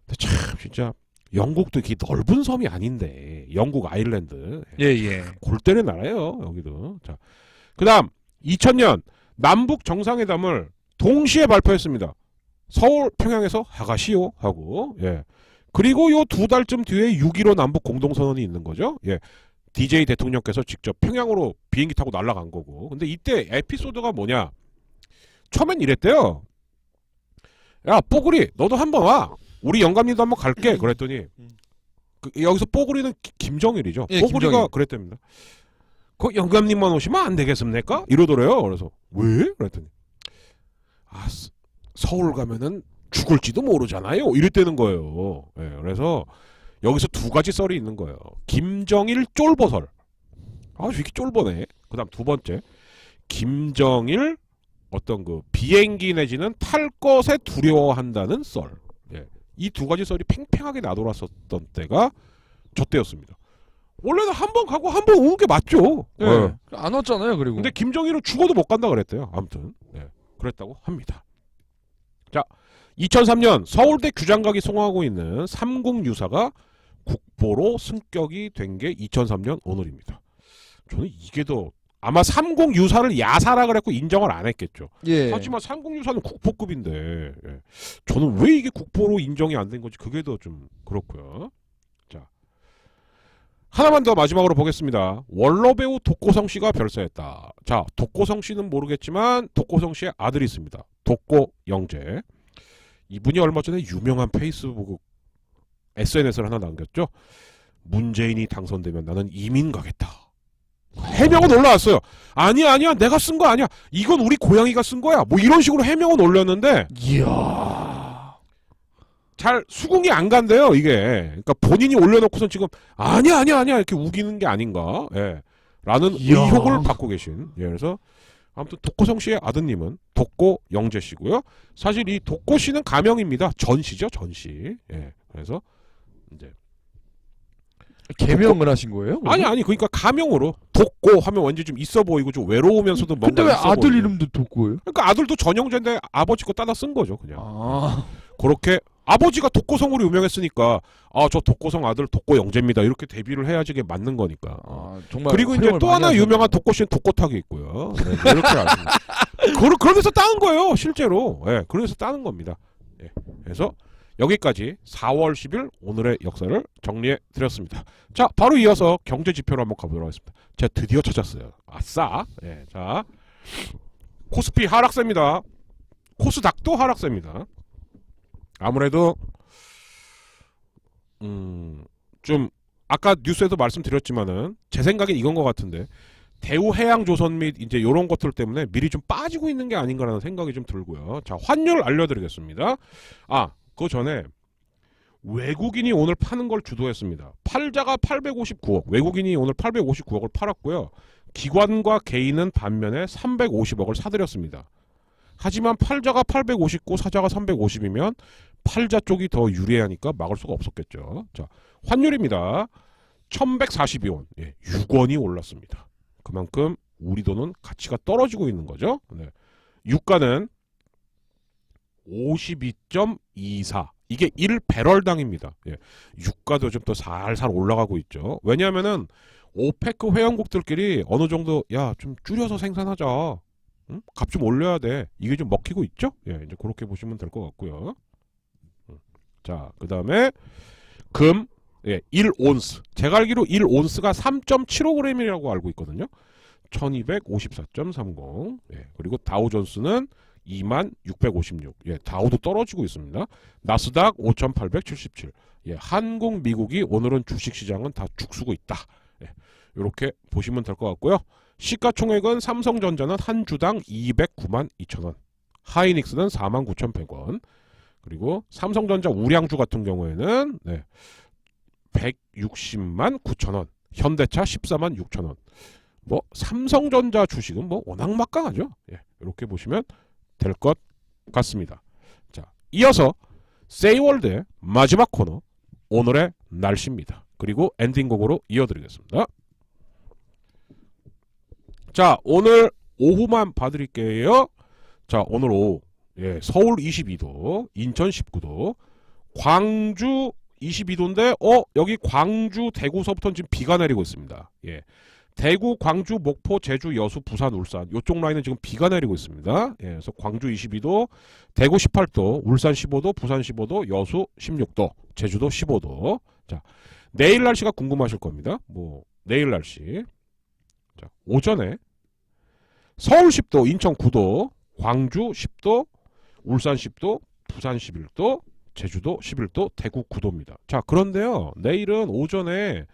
근데 참 진짜 영국도 이렇게 넓은 섬이 아닌데 영국 아일랜드 예. 골 때리는 나라예요. 여기도. 자, 그다음 2000년 남북 정상회담을 동시에 발표했습니다. 서울 평양에서 하가시오 하고 예. 그리고 요 2달쯤 뒤에 6.15 남북 공동선언이 있는 거죠. 예. DJ 대통령께서 직접 평양으로 비행기 타고 날아간 거고. 근데 이때 에피소드가 뭐냐? 처음엔 이랬대요. 야, 뽀글이, 너도 한번 와. 우리 영감님도 한번 갈게. 그랬더니 여기서 뽀글이는 김정일이죠. 예, 뽀글이가 김정일. 그랬답니다. 그 영감님만 오시면 안 되겠습니까? 이러더래요. 그래서 왜? 그랬더니 아, 서울 가면은 죽을지도 모르잖아요. 이랬다는 거예요. 예, 그래서 여기서 2가지 썰이 있는 거예요. 김정일 쫄보설. 아, 이렇게 쫄보네. 그 다음 2번째. 김정일 어떤 그 비행기 내지는 탈 것에 두려워한다는 썰. 예. 이 2가지 썰이 팽팽하게 나돌았었던 때가 저 때였습니다. 원래는 한 번 가고 한 번 오는 게 맞죠. 예. 예. 안 왔잖아요. 그리고. 근데 김정일은 죽어도 못 간다 그랬대요. 아무튼. 예. 그랬다고 합니다. 자, 2003년 서울대 규장각이 송화하고 있는 삼국유사가 국보로 승격이 된 게 2003년 오늘입니다. 저는 이게 더 아마 삼국유사를 야사라 그랬고 인정을 안 했겠죠. 예. 하지만 삼국유사는 국보급인데 예. 저는 왜 이게 국보로 인정이 안 된 건지 그게 더 좀 그렇고요. 자, 하나만 더 마지막으로 보겠습니다. 원로배우 독고성 씨가 별세했다. 자, 독고성 씨는 모르겠지만 독고성 씨의 아들이 있습니다. 독고 영재. 이분이 얼마 전에 유명한 페이스북 SNS를 하나 남겼죠. 문재인이 당선되면 나는 이민 가겠다. 해명은 올라왔어요. 아니야 내가 쓴 거 아니야. 이건 우리 고양이가 쓴 거야. 뭐 이런 식으로 해명은 올렸는데 이야. 잘 수긍이 안 간대요. 이게. 그러니까 본인이 올려놓고선 지금 아니야 이렇게 우기는 게 아닌가. 예. 라는 이야. 의혹을 받고 계신. 예. 그래서 아무튼 독고성 씨의 아드님은 독고 영재 씨고요. 사실 이 독고 씨는 가명입니다. 전 씨죠, 전 씨. 예. 그래서 이제 개명을 하신 거예요? 아니 그러니까 가명으로 독고 하면 왠지 좀 있어 보이고 좀 외로우면서도 뭔가 근데 왜 있어 아들 보이고. 이름도 독고예요? 그러니까 아들도 전영재인데 아버지 거 따다 쓴 거죠, 그냥. 아. 그렇게 아버지가 독고성으로 유명했으니까 아, 저 독고성 아들 독고 영재입니다. 이렇게 데뷔를 해야지 이게 맞는 거니까. 정말. 그리고 이제 활용을 또 많이 하나 하셨네요. 유명한 독고 씨는 독고탁이 있고요. 네, 이렇게 아십니다. 그러면서 따는 거예요, 실제로. 예, 그래서 따는 겁니다. 예, 그래서 여기까지 4월 10일 오늘의 역사를 정리해 드렸습니다. 자, 바로 이어서 경제 지표로 한번 가보도록 하겠습니다. 제가 드디어 찾았어요. 아싸. 예, 자, 코스피 하락세입니다. 코스닥도 하락세입니다. 아무래도 좀 아까 뉴스에도 말씀드렸지만은 제 생각엔 이건 것 같은데 대우해양조선 및 이제 이런 것들 때문에 미리 좀 빠지고 있는 게 아닌가라는 생각이 좀 들고요. 자, 환율 알려드리겠습니다. 아, 그 전에 외국인이 오늘 파는 걸 주도했습니다. 팔자가 859억, 외국인이 오늘 859억을 팔았고요. 기관과 개인은 반면에 350억을 사들였습니다. 하지만 팔자가 859, 사자가 350이면 팔자 쪽이 더 유리하니까 막을 수가 없었겠죠. 자, 환율입니다. 1142원, 예, 6원이 올랐습니다. 그만큼 우리 돈은 가치가 떨어지고 있는 거죠. 네. 유가는 52.24. 이게 1배럴당입니다. 예. 유가도 좀 더 살살 올라가고 있죠. 왜냐하면은 오페크 회원국들끼리 어느 정도 야 좀 줄여서 생산하자. 응? 값 좀 올려야 돼. 이게 좀 먹히고 있죠? 예, 이제 그렇게 보시면 될 것 같고요. 자, 그다음에 금 1온스. 제가 알기로 1온스가 3.75g이라고 알고 있거든요. 1254.30. 예, 그리고 다우존스는 2656. 예, 다우도 떨어지고 있습니다. 나스닥 5877. 예, 한국, 미국이 오늘은 주식시장은 다 죽쓰고 있다. 예, 이렇게 보시면 될 것 같고요. 시가총액은 삼성전자는 한 주당 209만 2천원, 하이닉스는 4만 9,100원, 그리고 삼성전자 우량주 같은 경우에는 160만 9천원, 현대차 14만 6천원. 뭐 삼성전자 주식은 뭐 워낙 막강하죠. 예, 이렇게 보시면 될 것 같습니다. 자, 이어서 세이월드의 마지막 코너, 오늘의 날씨입니다. 그리고 엔딩곡으로 이어드리겠습니다. 자, 오늘 오후만 봐드릴게요. 자, 오늘 오후 서울 22도, 인천 19도, 광주 22도인데 여기 광주, 대구서부터는 지금 비가 내리고 있습니다. 예. 대구, 광주, 목포, 제주, 여수, 부산, 울산 이쪽 라인은 지금 비가 내리고 있습니다. 예, 그래서 광주 22도, 대구 18도, 울산 15도, 부산 15도, 여수 16도, 제주도 15도. 자, 내일 날씨가 궁금하실 겁니다. 뭐 내일 날씨. 자, 오전에 서울 10도, 인천 9도, 광주 10도, 울산 10도, 부산 11도, 제주도 11도, 대구 9도입니다. 자, 그런데요, 내일은 오전에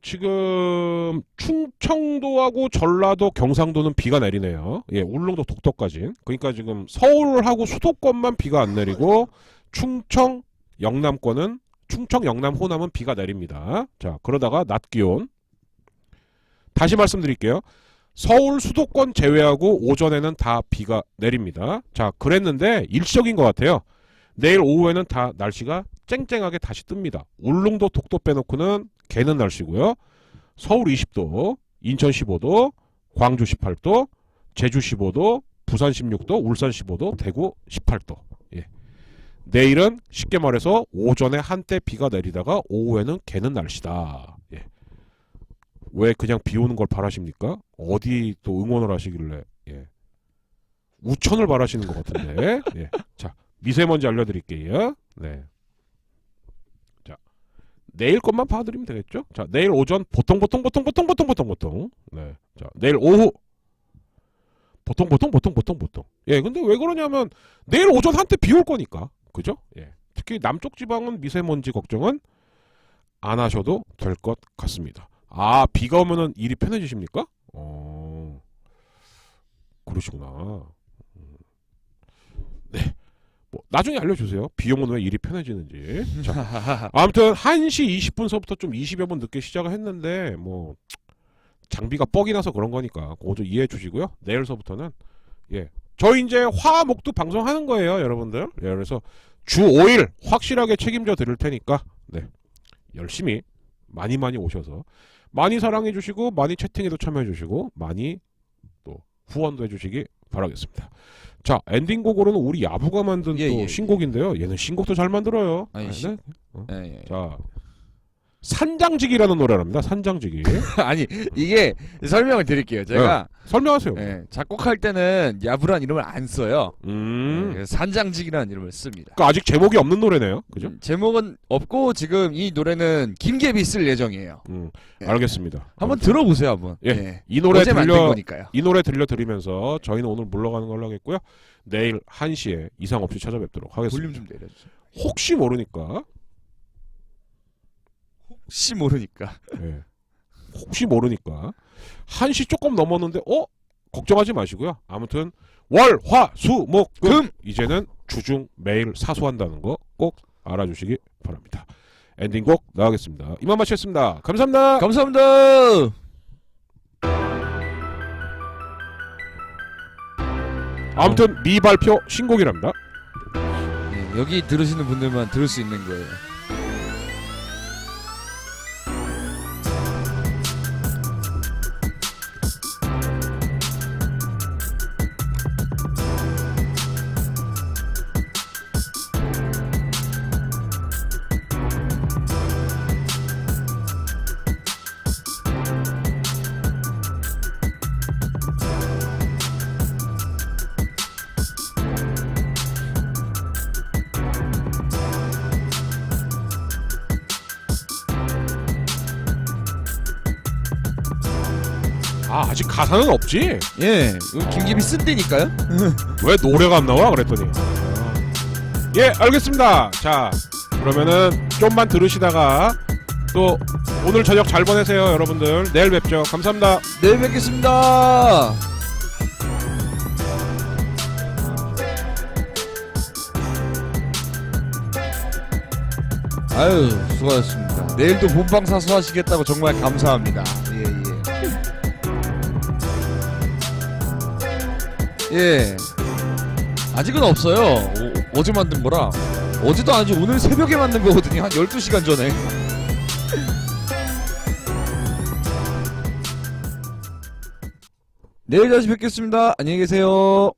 지금 충청도하고 전라도, 경상도는 비가 내리네요. 예, 울릉도, 독도까지. 그러니까 지금 서울하고 수도권만 비가 안 내리고 충청, 영남, 호남은 비가 내립니다. 자, 그러다가 낮 기온 다시 말씀드릴게요. 서울 수도권 제외하고 오전에는 다 비가 내립니다. 자, 그랬는데 일시적인 것 같아요. 내일 오후에는 다 날씨가 쨍쨍하게 다시 뜹니다. 울릉도, 독도 빼놓고는 개는 날씨고요. 서울 20도, 인천 15도, 광주 18도, 제주 15도, 부산 16도, 울산 15도, 대구 18도. 예. 내일은 쉽게 말해서 오전에 한때 비가 내리다가 오후에는 개는 날씨다. 예. 왜 그냥 비 오는 걸 바라십니까? 어디 또 응원을 하시길래 우천을 바라시는 것 같은데. 예. 자, 미세먼지 알려드릴게요. 네. 자, 내일 것만 봐드리면 되겠죠? 자, 내일 오전 보통. 네. 자, 내일 오후 보통. 예, 근데 왜 그러냐면 내일 오전 한때 비 올 거니까. 그죠? 예. 특히 남쪽 지방은 미세먼지 걱정은 안 하셔도 될 것 같습니다. 아, 비가 오면은 일이 편해지십니까? 그러시구나. 네. 뭐 나중에 알려주세요. 비 오면 왜 일이 편해지는지. 자, 아무튼 1시 20분서부터 좀 20여 분 늦게 시작을 했는데 뭐 장비가 뻑이 나서 그런 거니까 그거 좀 이해해 주시고요. 내일서부터는 저희 이제 화목도 방송하는 거예요, 여러분들. 예, 그래서 주 5일 확실하게 책임져 드릴 테니까 열심히 많이 오셔서 많이 사랑해 주시고 많이 채팅에도 참여해 주시고 많이 또 후원도 해주시기 바라겠습니다. 자, 엔딩곡으로는 우리 야부가 만든 또 신곡인데요. 얘는 신곡도 잘 만들어요. 자, 산장지기라는 노래랍니다. 산장지기. 아니, 이게 설명을 드릴게요. 제가 설명하세요. 작곡할 때는 야부란 이름을 안 써요. 산장지기라는 이름을 씁니다. 그러니까 아직 제목이 없는 노래네요. 그죠? 제목은 없고 지금 이 노래는 김계비 쓸 예정이에요. 알겠습니다. 한번 들어보세요, 한번. 이 노래 어제 만든 거니까요. 이 노래 들려드리면서 저희는 오늘 물러가는 걸로 하겠고요. 내일 1시에 이상 없이 찾아뵙도록 하겠습니다. 볼륨 좀 내려주세요. 혹시 모르니까. 혹시 모르니까 1시 조금 넘었는데 걱정하지 마시고요. 아무튼 월, 화, 수, 목, 금 이제는 주중 매일 사수한다는 거 꼭 알아주시기 바랍니다. 엔딩곡 나가겠습니다. 이만 마치겠습니다. 감사합니다. 아무튼 미발표 신곡이랍니다. 여기 들으시는 분들만 들을 수 있는 거예요. 아, 아직 가사는 없지? 예, 이거 김김이 쓴다니까요? 왜 노래가 안 나와? 그랬더니. 예, 알겠습니다. 자, 그러면은 좀만 들으시다가 또 오늘 저녁 잘 보내세요, 여러분들. 내일 뵙죠. 감사합니다. 내일 뵙겠습니다. 아유, 수고하셨습니다. 내일도 본방 사수하시겠다고 정말 감사합니다. 예. 아직은 없어요. 어제 만든 거라. 어제도 아니고 오늘 새벽에 만든 거거든요. 한 12시간 전에. 내일 다시 뵙겠습니다. 안녕히 계세요.